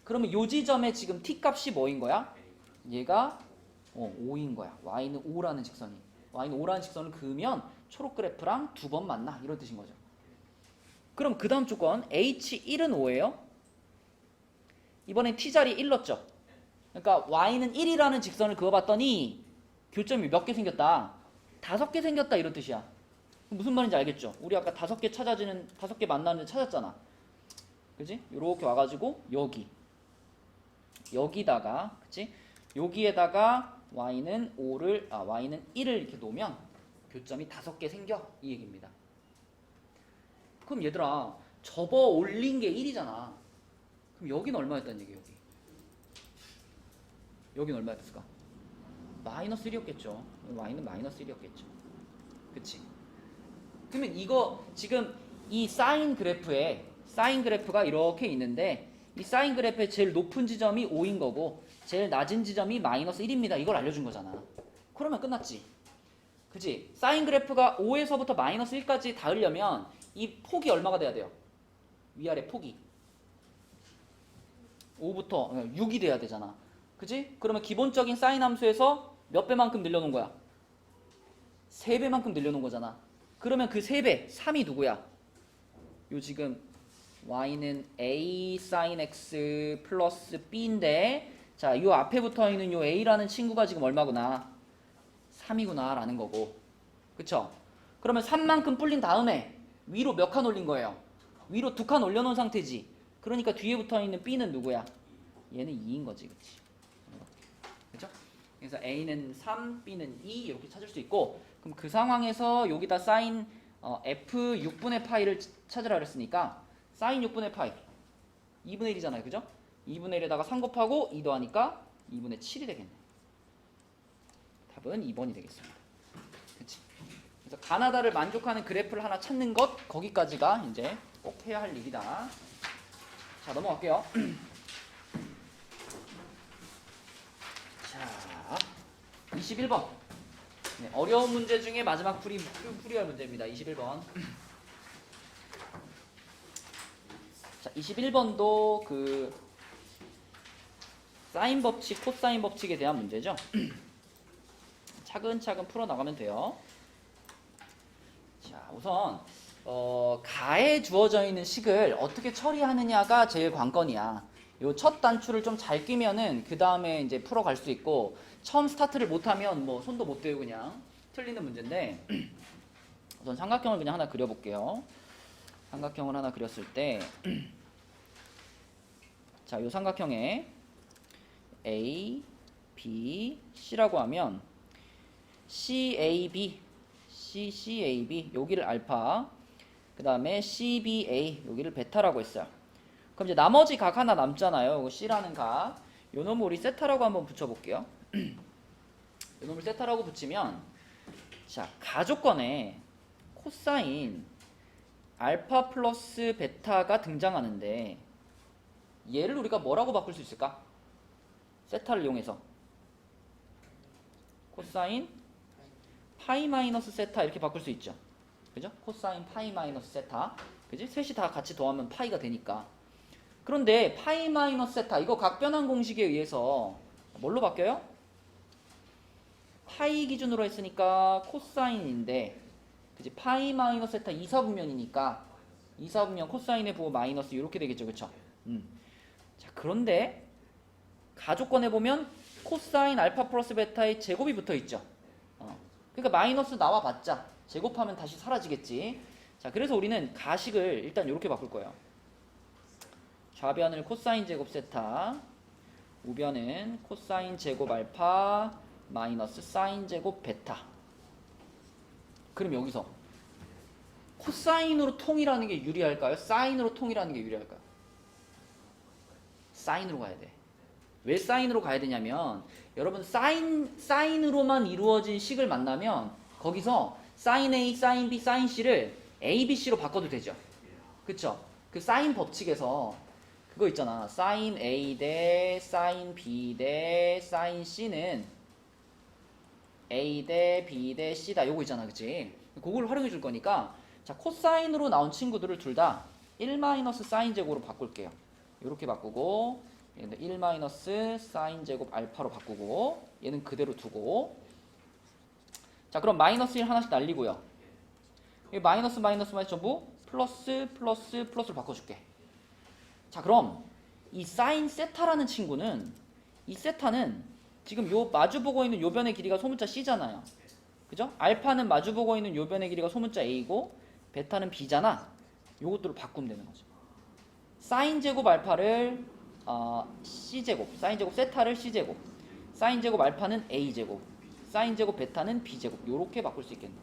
Speaker 1: 그러면 요 지점에 지금 t값이 뭐인 거야? 얘가 5인 거야. y는 5라는 직선이. y는 5라는 직선을 그으면 초록 그래프랑 2번 만나, 이런 뜻인 거죠. 그럼 그 다음 조건 h1은 5예요. 이번엔 t자리 1 넣었죠. 그러니까 y는 1이라는 직선을 그어봤더니 교점이 몇 개 생겼다? 5개 생겼다, 이런 뜻이야. 무슨 말인지 알겠죠? 우리 아까 5개 만나는 데 찾았잖아. 그지? 요렇게 와가지고 여기다가, 그치? 여기에다가 y는 1을 이렇게 놓으면 교점이 5개 생겨, 이 얘기입니다. 그럼 얘들아, 접어 올린 게 1이잖아. 그럼 여기는 얼마였다는 얘기야? 여기는 얼마였을까? 마이너스 1이었겠죠. y는 마이너스 1이었겠죠. 그치? 그러면 이거 지금 이 사인 그래프가 이렇게 있는데, 이 사인 그래프의 제일 높은 지점이 5인 거고 제일 낮은 지점이 마이너스 1입니다. 이걸 알려준 거잖아. 그러면 끝났지. 그치? 사인 그래프가 5에서부터 마이너스 1까지 닿으려면 이 폭이 얼마가 돼야 돼요? 위아래 폭이 5부터 6이 돼야 되잖아. 그치? 그러면 기본적인 사인 함수에서 몇 배만큼 늘려놓은 거야? 3배만큼 늘려놓은 거잖아. 그러면 그 3배, 3이 누구야? 요 지금 y는 a sin x 플러스 b인데, 자, 요 앞에 붙어있는 요 a라는 친구가 지금 얼마구나? 3이구나 라는 거고. 그쵸? 그러면 3만큼 불린 다음에 위로 몇 칸 올린 거예요? 위로 2칸 올려놓은 상태지. 그러니까 뒤에 붙어있는 b는 누구야? 얘는 2인 거지. 그치? 그쵸? 그래서 a는 3, b는 2 이렇게 찾을 수 있고, 그럼 그 상황에서 여기다 사인 f 6분의 파이를 찾으라 그랬으니까 사인 6분의 파이 2분의 1이잖아요. 그죠? 2분의 1에다가 3 곱하고 2 더하니까 2분의 7이 되겠네. 답은 2번이 되겠습니다. 그치? 그래서 가나다를 만족하는 그래프를 하나 찾는 것, 거기까지가 이제 꼭 해야 할 일이다. 자, 넘어갈게요. 자, 21번 네, 어려운 문제 중에 마지막 풀이할 문제입니다. 21번. 자, 21번도 그 사인 법칙, 코사인 법칙에 대한 문제죠. 차근차근 풀어나가면 돼요. 자, 우선 가에 주어져 있는 식을 어떻게 처리하느냐가 제일 관건이야. 요 첫 단추를 좀 잘 끼면은 그 다음에 이제 풀어갈 수 있고, 처음 스타트를 못하면 뭐 손도 못 대고 그냥 틀리는 문제인데, 우선 삼각형을 그냥 하나 그려볼게요. 삼각형을 하나 그렸을 때, 자, 요 삼각형에 A, B, C라고 하면 CAB, CCAB 여기를 알파, 그 다음에 CBA 여기를 베타라고 했어요. 그럼 이제 나머지 각 하나 남잖아요. C라는 각. 요 놈을 우리 세타라고 한번 붙여볼게요. 요 놈을 세타라고 붙이면, 자, 가조건에 코사인 알파 플러스 베타가 등장하는데, 얘를 우리가 뭐라고 바꿀 수 있을까? 세타를 이용해서 코사인 파이 마이너스 세타 이렇게 바꿀 수 있죠. 그죠? 코사인 파이 마이너스 세타. 그지? 셋이 다 같이 더하면 파이가 되니까. 그런데 파이 마이너스 세타 이거 각변환 공식에 의해서 뭘로 바뀌어요? 파이 기준으로 했으니까 코사인인데, 그지? 파이 마이너스 세타 2사분면이니까 2사분면 코사인의 부호 마이너스 이렇게 되겠죠. 그쵸? 자, 그런데 가조건에 보면 코사인 알파 플러스 베타의 제곱이 붙어 있죠. 그러니까 마이너스 나와봤자 제곱하면 다시 사라지겠지. 자, 그래서 우리는 가식을 일단 이렇게 바꿀 거예요. 좌변을 코사인 제곱 세타, 우변은 코사인 제곱 알파 마이너스 사인 제곱 베타. 그럼 여기서 코사인으로 통일하는 게 유리할까요? 사인으로 통일하는 게 유리할까요? 사인으로 가야 돼. 왜 사인으로 가야 되냐면, 여러분 사인으로만 이루어진 식을 만나면 거기서 사인 A, 사인 B, 사인 C를 A, B, C로 바꿔도 되죠. 그쵸? 그 사인 법칙에서 그거 있잖아. 사인 A 대 사인 B 대 사인 C는 A 대 B 대 C다. 요거 있잖아. 그치? 그걸 활용해 줄 거니까, 자, 코사인으로 나온 친구들을 둘 다 1 마이너스 사인 제곱으로 바꿀게요. 이렇게 바꾸고, 얘는 1 마이너스 사인 제곱 알파로 바꾸고, 얘는 그대로 두고, 자, 그럼 마이너스 1 하나씩 날리고요. 이 마이너스 마이너스 마이너스 전부 플러스 플러스 플러스로 바꿔줄게. 자, 그럼 이 사인 세타라는 친구는, 이 세타는 지금 요 마주보고 있는 요 변의 길이가 소문자 C잖아요. 그죠? 알파는 마주보고 있는 요 변의 길이가 소문자 A고 베타는 B잖아. 요것들을 바꾸면 되는 거죠. 사인 제곱 알파를 C제곱, 사인 제곱 세타를 C제곱, 사인 제곱 알파는 A제곱, 사인 제곱 베타는 B제곱, 요렇게 바꿀 수 있겠네.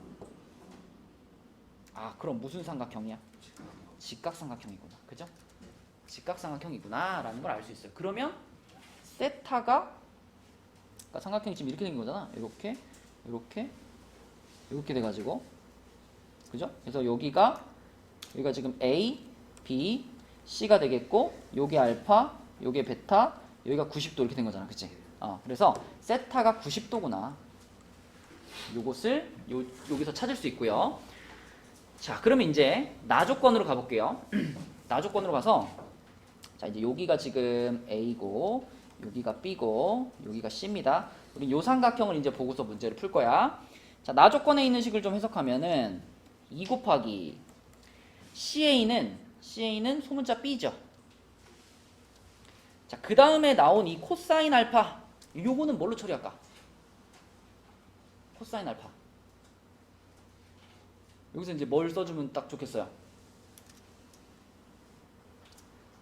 Speaker 1: 아, 그럼 무슨 삼각형이야? 직각삼각형이구나. 그죠? 직각삼각형이구나 라는 걸 알 수 있어요. 그러면 세타가, 그러니까 삼각형이 지금 이렇게 생긴 거잖아. 이렇게 이렇게 돼가지고, 그죠? 그래서 여기가 지금 A, B, C가 되겠고, 요게 알파, 요게 베타, 여기가 90도 이렇게 된 거잖아. 그치? 그래서 세타가 90도구나. 요것을 여기서 찾을 수 있고요. 자, 그러면 이제 나조건으로 가볼게요. 나조건으로 가서, 자, 이제 여기가 지금 A고, 여기가 B고, 여기가 C입니다. 우리 요 삼각형을 이제 보고서 문제를 풀 거야. 자, 나조건에 있는 식을 좀 해석하면은 2 곱하기 CA는 소문자 B죠. 자, 그 다음에 나온 이 코사인 알파, 요거는 뭘로 처리할까? 코사인 알파. 여기서 이제 뭘 써주면 딱 좋겠어요?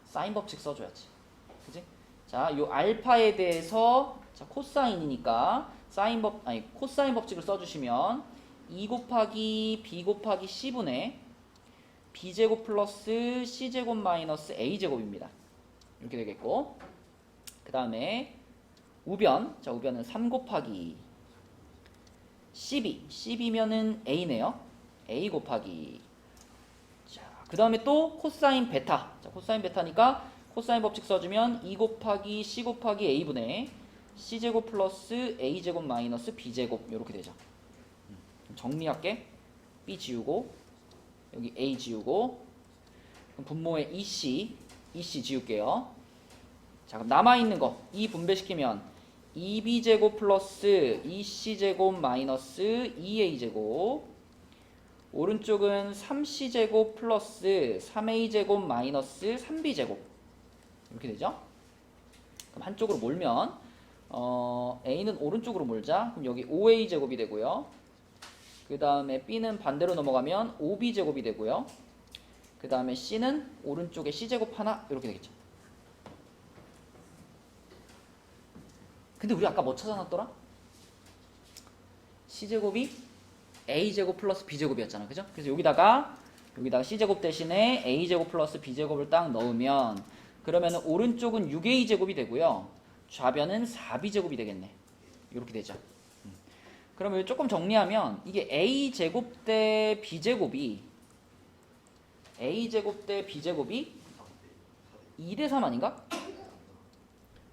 Speaker 1: 사인 법칙 써줘야지. 그지? 자, 요 알파에 대해서, 자, 코사인이니까 코사인 법칙을 써주시면 2 곱하기 B 곱하기 C분의 B제곱 플러스 C제곱 마이너스 A제곱입니다. 이렇게 되겠고, 그 다음에 우변, 자, 우변은 3 곱하기 CB면은 A네요. A 곱하기, 자, 그 다음에 또 코사인 베타, 자, 코사인 베타니까 코사인 법칙 써주면 2 곱하기 C 곱하기 A분의 C제곱 플러스 A제곱 마이너스 B제곱, 이렇게 되죠. 정리할게. B 지우고 여기 A 지우고 그럼 분모에 EC 지울게요. 자 그럼 남아있는 거 2 분배시키면 2b제곱 플러스 2c제곱 마이너스 2a제곱 오른쪽은 3c제곱 플러스 3a제곱 마이너스 3b제곱 이렇게 되죠? 그럼 한쪽으로 몰면 a는 오른쪽으로 몰자. 그럼 여기 5a제곱이 되고요. 그 다음에 b는 반대로 넘어가면 5b제곱이 되고요. 그 다음에 c는 오른쪽에 c제곱 하나 이렇게 되겠죠. 근데 우리 아까 뭐 찾아놨더라? c제곱이 a제곱 플러스 b제곱이었잖아. 그죠? 그래서 여기다가 c제곱 대신에 a제곱 플러스 b제곱을 딱 넣으면 그러면 오른쪽은 6a제곱이 되고요. 좌변은 4b제곱이 되겠네. 이렇게 되죠. 그러면 조금 정리하면 이게 a제곱 대 b제곱이 2대 3 아닌가?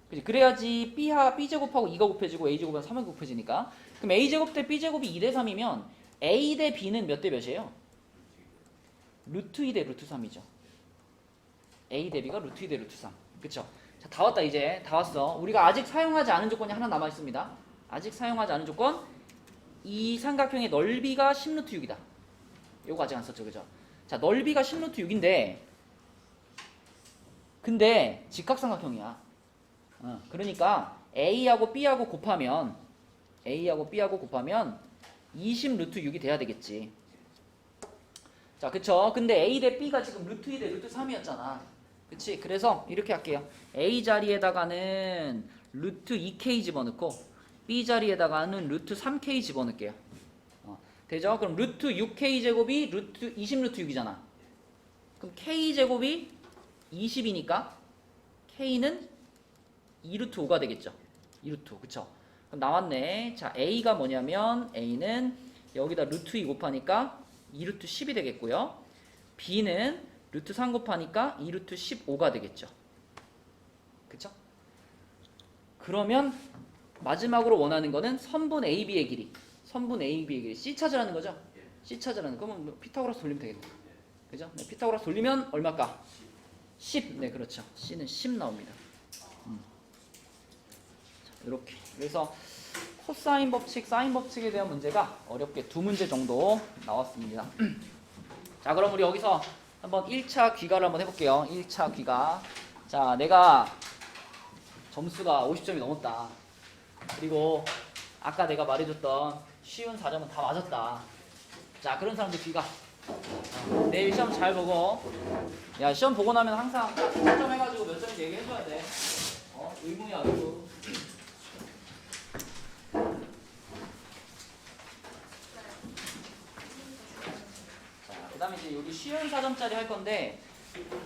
Speaker 1: 그치? 그래야지 b제곱하고 2가 곱해지고 a제곱은 3이 곱해지니까. 그럼 a제곱 대 b제곱이 2대 3이면 a 대 b는 몇 대 몇이에요? 루트 2 대 루트 3이죠. a 대 b가 루트 2 대 루트 3. 그쵸? 자, 다 왔다 이제. 다 왔어. 우리가 아직 사용하지 않은 조건이 하나 남아 있습니다. 아직 사용하지 않은 조건. 이 삼각형의 넓이가 10루트 6이다. 요거 아직 안 썼죠. 그죠? 자, 넓이가 10루트 6인데 근데 직각삼각형이야. 그러니까 A하고 B하고 곱하면 20 루트 6이 돼야 되겠지. 자, 그쵸? 근데 A 대 B가 지금 루트 2 대 루트 3이었잖아. 그치? 그래서 이렇게 할게요. A 자리에다가는 루트 2K 집어넣고 B 자리에다가는 루트 3K 집어넣을게요. 되죠? 그럼 루트 6K 제곱이 루트 20 루트 6이잖아. 그럼 K 제곱이 20이니까 K는 2루트 5가 되겠죠. 2루트 5. 그쵸? 그럼 나왔네. 자, A가 뭐냐면 A는 여기다 루트 2 곱하니까 2루트 10이 되겠고요. B는 루트 3 곱하니까 2루트 15가 되겠죠. 그쵸? 그러면 마지막으로 원하는 거는 선분 AB의 길이. C 찾으라는 거죠? C 찾으라는 거. 그러면 뭐 피타고라스 돌리면 되겠네. 그죠? 네, 피타고라스 돌리면 얼마일까? 10. 네, 그렇죠. C는 10 나옵니다. 이렇게. 그래서 코사인 법칙, 사인 법칙에 대한 문제가 어렵게 2문제 정도 나왔습니다. 자, 그럼 우리 여기서 한번 1차 귀가를 한번 해볼게요. 1차 귀가. 자, 내가 점수가 50점이 넘었다. 그리고 아까 내가 말해줬던 쉬운 4점은 다 맞았다. 자, 그런 사람들 귀가. 내일 시험 잘 보고. 야, 시험 보고 나면 항상 4점 해가지고 몇 점인지 얘기해줘야 돼. 의무야, 의무. 그 다음에 이제 여기 쉬운 4점짜리 할 건데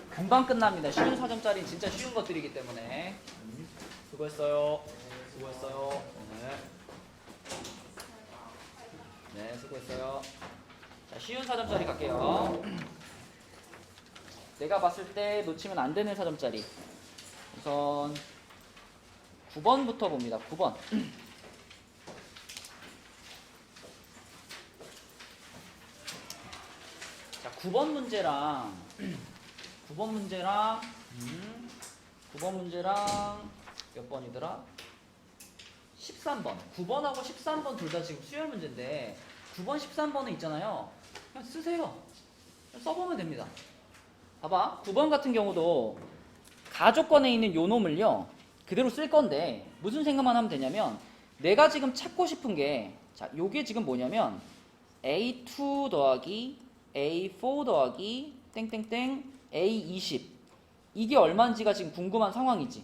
Speaker 1: 금방 끝납니다. 쉬운 4점짜리 진짜 쉬운 것들이기 때문에. 수고했어요. 수고했어요. 네, 수고했어요. 자, 쉬운 4점짜리 갈게요. 내가 봤을 때 놓치면 안 되는 4점짜리. 우선 9번부터 봅니다. 9번. 자, 9번 문제랑 9번 문제랑 몇 번이더라? 13번. 9번하고 13번 둘 다 지금 수열 문제인데 9번, 13번은 있잖아요. 그냥 쓰세요. 그냥 써보면 됩니다. 봐봐. 9번 같은 경우도 가조건에 있는 요 놈을요. 그대로 쓸 건데 무슨 생각만 하면 되냐면 내가 지금 찾고 싶은 게 자, 요게 지금 뭐냐면 A2 더하기 A4 더하기 땡땡땡 A20 이게 얼마인지가 지금 궁금한 상황이지.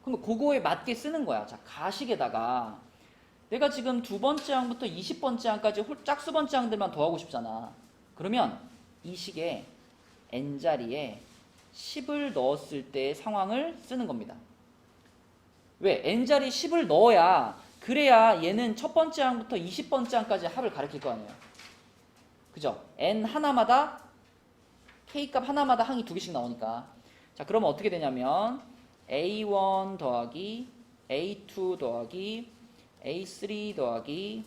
Speaker 1: 그럼 그거에 맞게 쓰는 거야. 자, 가식에다가 내가 지금 2번째 항부터 20번째 항까지 짝수번째 항들만 더하고 싶잖아. 그러면 이 식에 n자리에 10을 넣었을 때의 상황을 쓰는 겁니다. 왜? n자리 10을 넣어야 그래야 얘는 첫 번째 항부터 20번째 항까지 합을 가리킬 거 아니에요. 그죠? n 하나마다 k값 하나마다 항이 2개씩 나오니까. 자, 그러면 어떻게 되냐면 a1 더하기 a2 더하기 a3 더하기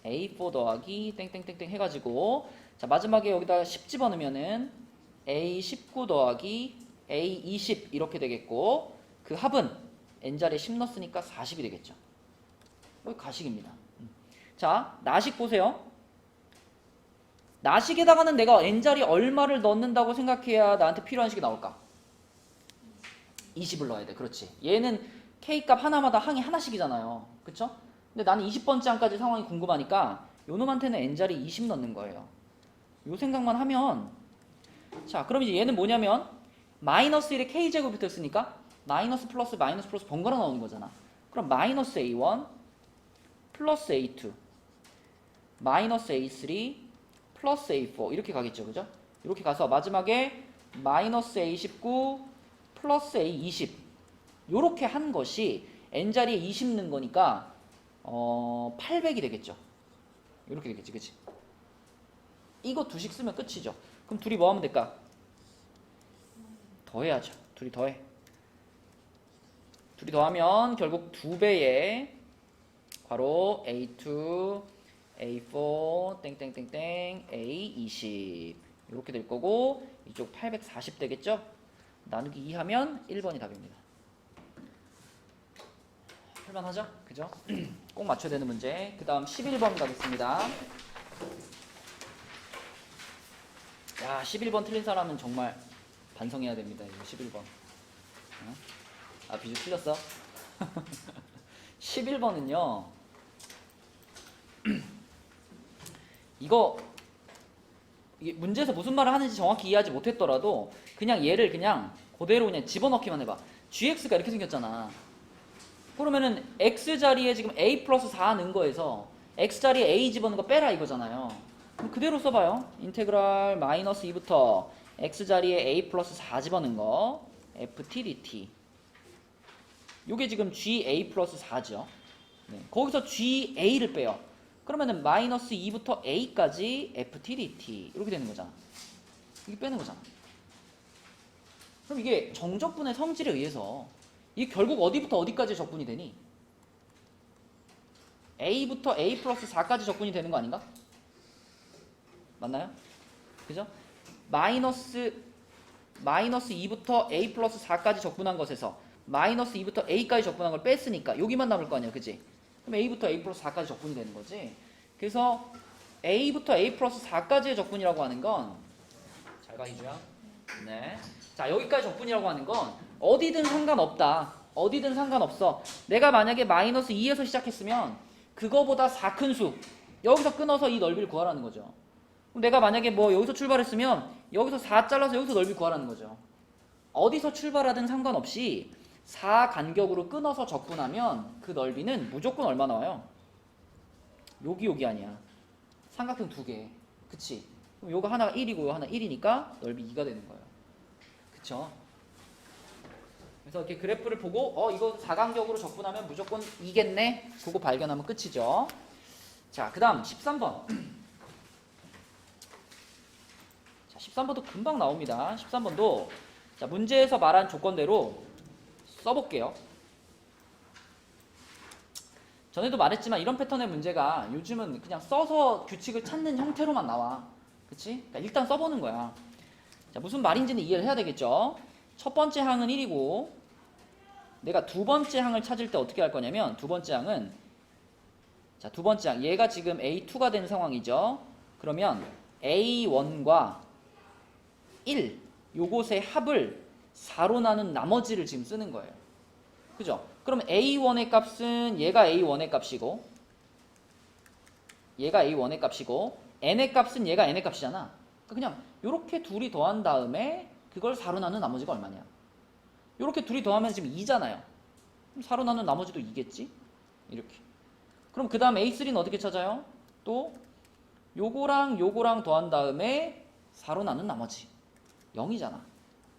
Speaker 1: A4 더하기 땡땡땡땡 해가지고 자 마지막에 여기다 10 집어넣으면은 A19 더하기 A20 이렇게 되겠고 그 합은 n자리에 10 넣었으니까 40이 되겠죠. 여기 가식입니다. 자 나식 보세요. 나식에다가는 내가 n자리 얼마를 넣는다고 생각해야 나한테 필요한 식이 나올까? 20을 넣어야 돼. 그렇지. 얘는 K값 하나마다 항이 하나씩이잖아요. 그쵸? 근데 나는 20번째 항까지 상황이 궁금하니까 요놈한테는 n자리 20 넣는 거예요. 요 생각만 하면 자 그럼 이제 얘는 뭐냐면 마이너스 1에 K제곱이 붙었으니까 마이너스 플러스 번갈아 나오는 거잖아. 그럼 마이너스 A1 플러스 A2 마이너스 A3 플러스 A4 이렇게 가겠죠. 그죠? 이렇게 가서 마지막에 마이너스 A19 플러스 A20 요렇게 한 것이 n자리에 20 넣은 거니까 800이 되겠죠. 이렇게 되겠지. 그치? 이거 두식 쓰면 끝이죠. 그럼 둘이 뭐 하면 될까? 더해야죠. 둘이 더해. 둘이 더하면 결국 2배의 괄호 A2 A4 땡땡땡땡 A20 이렇게 될 거고 이쪽 840 되겠죠? 나누기 2 하면 1번이 답입니다. 할만하죠? 그죠? 꼭 맞춰야 되는 문제. 그 다음 11번 가겠습니다. 야 11번 틀린 사람은 정말 반성해야 됩니다. 이거 11번. 아 비주 틀렸어? 11번은요 이게 문제에서 무슨 말을 하는지 정확히 이해하지 못했더라도 그냥 얘를 그냥 그대로 그냥 집어넣기만 해봐. gx가 이렇게 생겼잖아. 그러면은 x자리에 지금 a 플러스 4 넣은 거에서 x자리에 a 집어넣은 거 빼라 이거잖아요. 그럼 그대로 써봐요. 인테그랄 마이너스 2부터 x자리에 a 플러스 4 집어넣은 거 ft dt 요게 지금 ga 플러스 4죠. 네. 거기서 ga를 빼요. 그러면은 마이너스 2부터 a까지 ft dt 이렇게 되는 거잖아. 이게 빼는 거잖아. 그럼 이게 정적분의 성질에 의해서 이게 결국 어디부터 어디까지 적분이 되니? a부터 a 플러스 4까지 적분이 되는 거 아닌가? 맞나요? 그죠? 마이너스 2부터 a 플러스 4까지 적분한 것에서 마이너스 2부터 a까지 적분한 걸 뺐으니까 여기만 남을 거 아니야. 그지? 그럼 a부터 a 플러스 4까지 적분이 되는 거지. 그래서 a부터 a 플러스 4까지의 적분이라고 하는 건 잘 가 희주야. 네. 자 여기까지 적분이라고 하는 건 어디든 상관없다. 어디든 상관없어. 내가 만약에 마이너스 2에서 시작했으면 그거보다 4 큰 수 여기서 끊어서 이 넓이를 구하라는 거죠. 그럼 내가 만약에 뭐 여기서 출발했으면 여기서 4 잘라서 여기서 넓이 구하라는 거죠. 어디서 출발하든 상관없이 4 간격으로 끊어서 적분하면 그 넓이는 무조건 얼마 나와요? 여기 아니야. 삼각형 2개. 그치? 그럼 요거 하나가 1이고 요거 하나 1이니까 넓이 2가 되는 거예요. 그쵸? 그래서 이렇게 그래프를 보고 이거 4간격으로 적분하면 무조건 2겠네? 그거 발견하면 끝이죠. 자, 그 다음 13번. 자, 13번도 금방 나옵니다. 13번도 자, 문제에서 말한 조건대로 써볼게요. 전에도 말했지만 이런 패턴의 문제가 요즘은 그냥 써서 규칙을 찾는 형태로만 나와. 그치? 그러니까 일단 써보는 거야. 자, 무슨 말인지는 이해를 해야 되겠죠? 첫 번째 항은 1이고 내가 두 번째 항을 찾을 때 어떻게 할 거냐면 두 번째 항은 자, 두 번째 항 얘가 지금 A2가 된 상황이죠. 그러면 A1과 1 요것의 합을 4로 나눈 나머지를 지금 쓰는 거예요. 그죠? 그럼 A1의 값은 얘가 A1의 값이고 얘가 A1의 값이고 n의 값은 얘가 n의 값이잖아. 그냥 요렇게 둘이 더한 다음에 그걸 4로 나눈 나머지가 얼마냐. 요렇게 둘이 더하면 지금 2잖아요. 그럼 4로 나눈 나머지도 2겠지? 이렇게. 그럼 그 다음 A3는 어떻게 찾아요? 또 요거랑 더한 다음에 4로 나눈 나머지 0이잖아.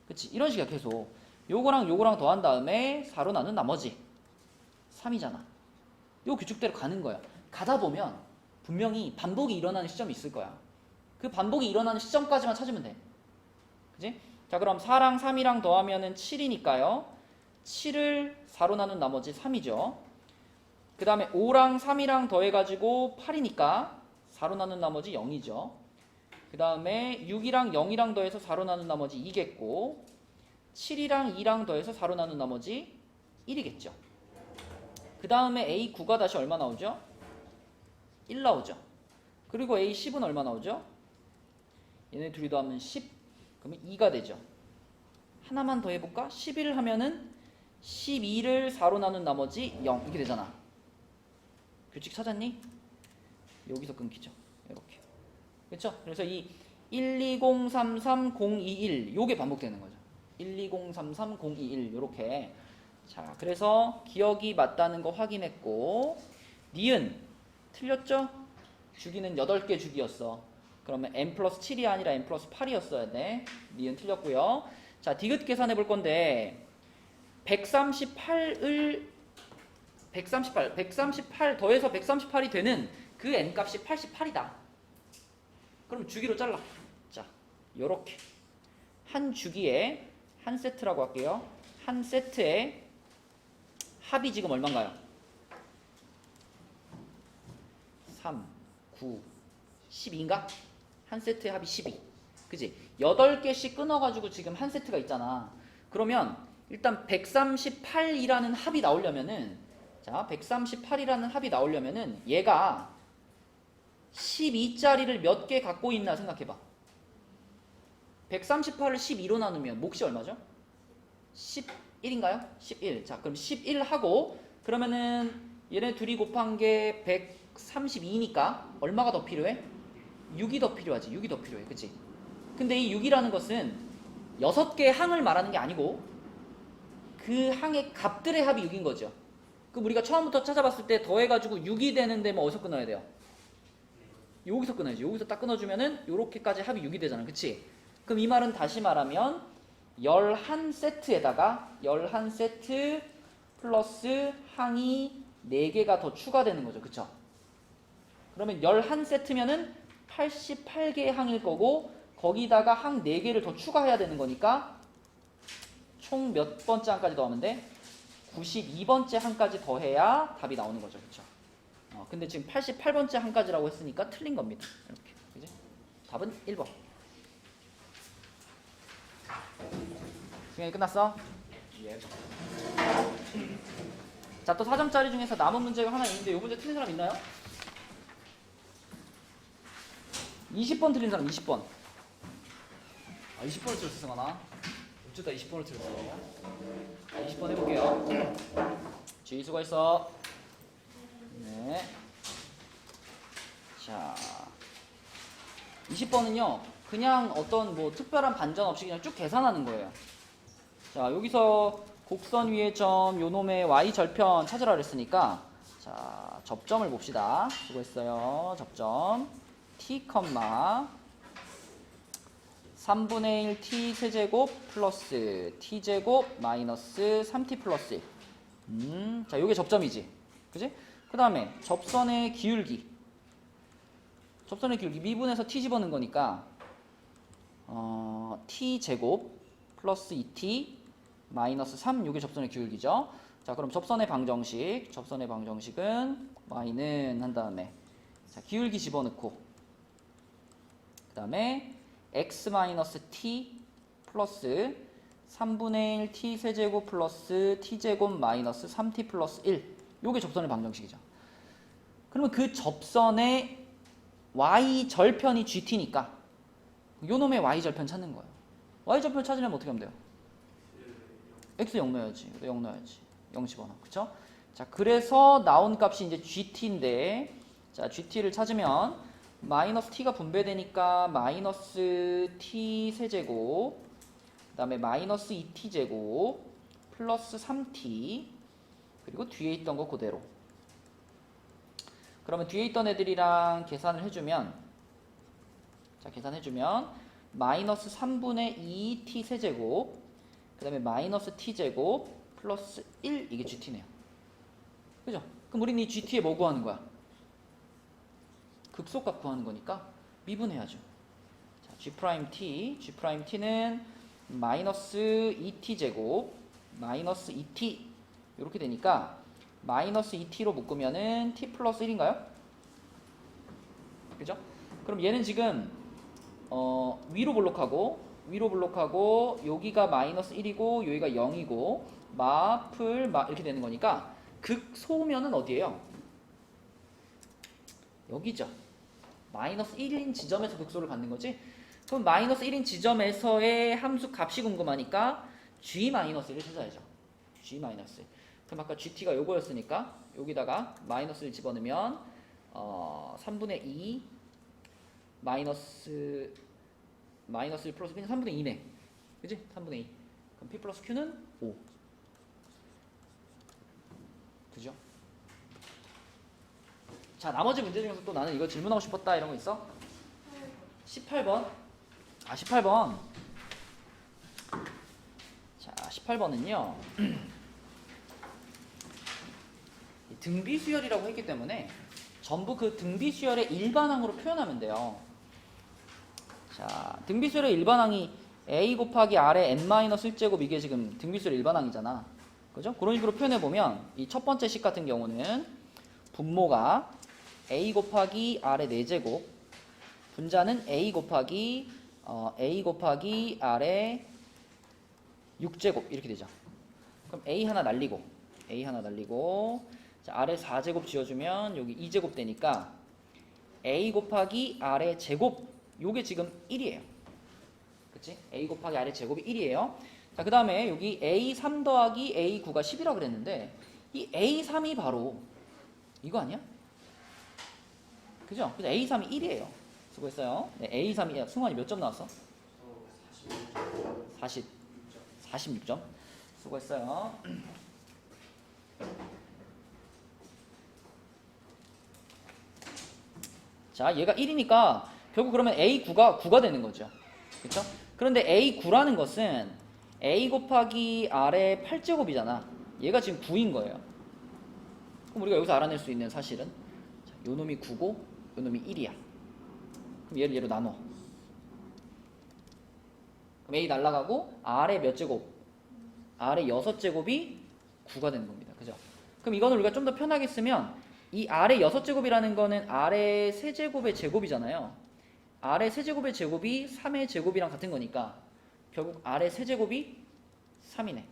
Speaker 1: 그치? 이런 식이야 계속. 요거랑 더한 다음에 4로 나눈 나머지 3이잖아. 요 규칙대로 가는 거야. 가다 보면 분명히 반복이 일어나는 시점이 있을 거야. 그 반복이 일어나는 시점까지만 찾으면 돼. 그치? 자, 그럼 4랑 3이랑 더하면은 7이니까요. 7을 4로 나눈 나머지 3이죠. 그 다음에 5랑 3이랑 더해가지고 8이니까 4로 나눈 나머지 0이죠. 그 다음에 6이랑 0이랑 더해서 4로 나눈 나머지 2겠고 7이랑 2랑 더해서 4로 나눈 나머지 1이겠죠. 그 다음에 A9가 다시 얼마 나오죠? 1 나오죠. 그리고 A10은 얼마 나오죠? 얘네 둘이 더하면 10. 그러면 2가 되죠. 하나만 더 해볼까? 11 하면은 12를 4로 나눈 나머지 0 이렇게 되잖아. 규칙 찾았니? 여기서 끊기죠. 이렇게. 그렇죠? 그래서 이 12033 021 요게 반복되는 거죠. 12033 021 요렇게. 자, 그래서 기억이 맞다는 거 확인했고 니은 틀렸죠? 주기는 8개 주기였어. 그러면 n 플러스 7이 아니라 n 플러스 8이었어야 돼. 니은 틀렸고요. 자, 디귿 계산해 볼 건데 138 더해서 138이 되는 그 n 값이 88이다. 그럼 주기로 잘라. 자, 요렇게 한 주기에 한 세트라고 할게요. 한 세트에 합이 지금 얼마인가요? 3, 9, 12인가? 한 세트의 합이 12. 그지? 8개씩 끊어가지고 지금 한 세트가 있잖아. 그러면 일단 138이라는 합이 나오려면은, 자, 138이라는 합이 나오려면은 얘가 12짜리를 몇 개 갖고 있나 생각해봐. 138을 12로 나누면 몫이 얼마죠? 11인가요? 11. 자, 그럼 11 하고 그러면은 얘네 둘이 곱한 게 132니까 얼마가 더 필요해? 6이 더 필요하지. 6이 더 필요해. 그치? 근데 이 6이라는 것은 6개의 항을 말하는 게 아니고 그 항의 값들의 합이 6인 거죠. 그럼 우리가 처음부터 찾아봤을 때 더해가지고 6이 되는데 뭐 어디서 끊어야 돼요? 여기서 끊어야지. 여기서 딱 끊어주면은 요렇게까지 합이 6이 되잖아. 그치? 그럼 이 말은 다시 말하면 11세트에다가 11세트 플러스 항이 4개가 더 추가되는 거죠. 그쵸? 그러면 11세트면은 88개의 항일 거고 거기다가 항 4개를 더 추가해야 되는 거니까 총 몇 번째 항까지 더하면 돼? 92번째 항까지 더해야 답이 나오는 거죠. 그쵸? 근데 지금 88번째 항까지라고 했으니까 틀린 겁니다. 이렇게. 그지? 답은 1번. 승현이 끝났어? 예. 자, 또 4점짜리 중에서 남은 문제가 하나 있는데 이 문제 틀린 사람 있나요? 20번 틀린 사람 20번. 20번을 틀렸어, 승환아. 어쩌다 20번을 틀렸어. 20번 해볼게요. 주의 수고했어. 네. 자, 20번은요, 그냥 어떤 뭐 특별한 반전 없이 그냥 쭉 계산하는 거예요. 자, 여기서 곡선 위의 점, 요놈의 y 절편 찾으라 그랬으니까, 자, 접점을 봅시다. 수고했어요. 접점. t, 3분의 1 t 세제곱 플러스 t 제곱 마이너스 3t 플러스 1. 자, 요게 접점이지. 그지? 그 다음에 접선의 기울기. 접선의 기울기 미분에서 t 집어넣은 거니까 t 제곱 플러스 2t 마이너스 3 요게 접선의 기울기죠. 자, 그럼 접선의 방정식. 접선의 방정식은 y는 한 다음에 자, 기울기 집어넣고 그 다음에 x-t 플러스 3분의 1 t 세제곱 플러스 t 제곱 마이너스 3t 플러스 1 요게 접선의 방정식이죠. 그러면 그 접선의 y 절편이 gt니까 요놈의 y 절편 찾는 거예요. y 절편 찾으려면 어떻게 하면 돼요? x 0 넣어야지. 0 넣어야지. 0 집어넣어. 그쵸? 자, 그래서 나온 값이 이제 gt인데 자, gt를 찾으면 마이너스 t가 분배되니까 마이너스 t 세제곱 그 다음에 마이너스 2t 제곱 플러스 3t 그리고 뒤에 있던 거 그대로. 그러면 뒤에 있던 애들이랑 계산을 해주면 자, 계산해주면 마이너스 3분의 2t 세제곱 그 다음에 마이너스 t 제곱 플러스 1 이게 gt네요. 그죠? 그럼 우리는 이 gt에 뭐 구하는 거야? 극소값 구하는 거니까 미분해야죠. 자, g't는 마이너스 2t 제곱 마이너스 2t 이렇게 되니까 마이너스 2t로 묶으면은 t 플러스 1인가요? 그죠? 그럼 얘는 지금 위로 블록하고 여기가 마이너스 1이고 여기가 0이고 마플 이렇게 되는 거니까 극소면은 어디예요? 여기죠. 마이너스 1인 지점에서 극소를 갖는 거지. 그럼 마이너스 1인 지점에서의 함수 값이 궁금하니까 g-1을 찾아야죠. g-1. 그럼 아까 gt가 요거였으니까 여기다가 마이너스를 집어넣으면 3분의 2 마이너스 1 플러스 b는 3분의 2네. 그지? 3분의 2. 그럼 p 플러스 q는 5. 그죠? 자, 나머지 문제 중에서 또 나는 이거 질문하고 싶었다 이런 거 있어? 18번. 18번. 자, 18번은요. 등비 수열이라고 했기 때문에 전부 그 등비 수열의 일반항으로 표현하면 돼요. 자, 등비 수열의 일반항이 a 곱하기 r의 n-1제곱 이게 지금 등비 수열의 일반항이잖아. 그죠? 그런 식으로 표현해 보면 이 첫 번째 식 같은 경우는 분모가 a 곱하기 r의 4제곱, 분자는 a 곱하기 r의 6제곱 이렇게 되죠. 그럼 a 하나 날리고 자, r의 4제곱 지어주면 여기 2제곱 되니까 a 곱하기 r의 제곱 요게 지금 1이에요. 그치? a 곱하기 r의 제곱이 1이에요. 자, 그 다음에 여기 a3 더하기 a9가 10이라 그랬는데 이 a3이 바로 이거 아니야? 그죠? 그래서 a3이 1이에요. 수고했어요. 네, a3이 승환이 몇 점 나왔어? 46점. 수고했어요. 자, 얘가 1이니까 결국 그러면 a9가 9가 되는 거죠. 그렇죠? 그런데 a9라는 것은 a 곱하기 r의 8제곱이잖아. 얘가 지금 9인 거예요. 그럼 우리가 여기서 알아낼 수 있는 사실은 자, 요 놈이 9고 요 놈이 1이야. 그럼 얘를 얘로 나눠. 그럼 a 날라가고 r의 몇 제곱? r의 6제곱이 9가 되는 겁니다. 그죠? 그럼 이거는 우리가 좀 더 편하게 쓰면 이 r의 6제곱이라는 거는 r의 세제곱의 제곱이잖아요. r의 세제곱의 제곱이 3의 제곱이랑 같은 거니까 결국 r의 세제곱이 3이네.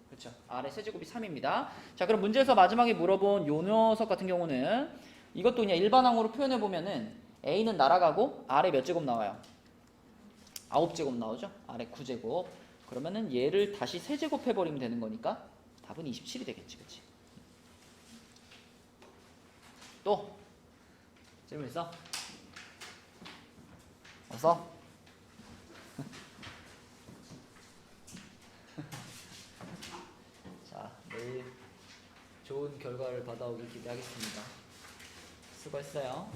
Speaker 1: 그렇죠? r의 세제곱이 3입니다. 자, 그럼 문제에서 마지막에 물어본 요 녀석 같은 경우는 이것도 그냥 일반항으로 표현해 보면은 a는 날아가고 r의 몇 제곱 나와요? 9제곱 나오죠? r의 9제곱. 그러면은 얘를 다시 세제곱 해버리면 되는 거니까 답은 27이 되겠지. 그치? 또 질문 있어? 어서? 자, 내일 좋은 결과를 받아오길 기대하겠습니다. 수고했어요.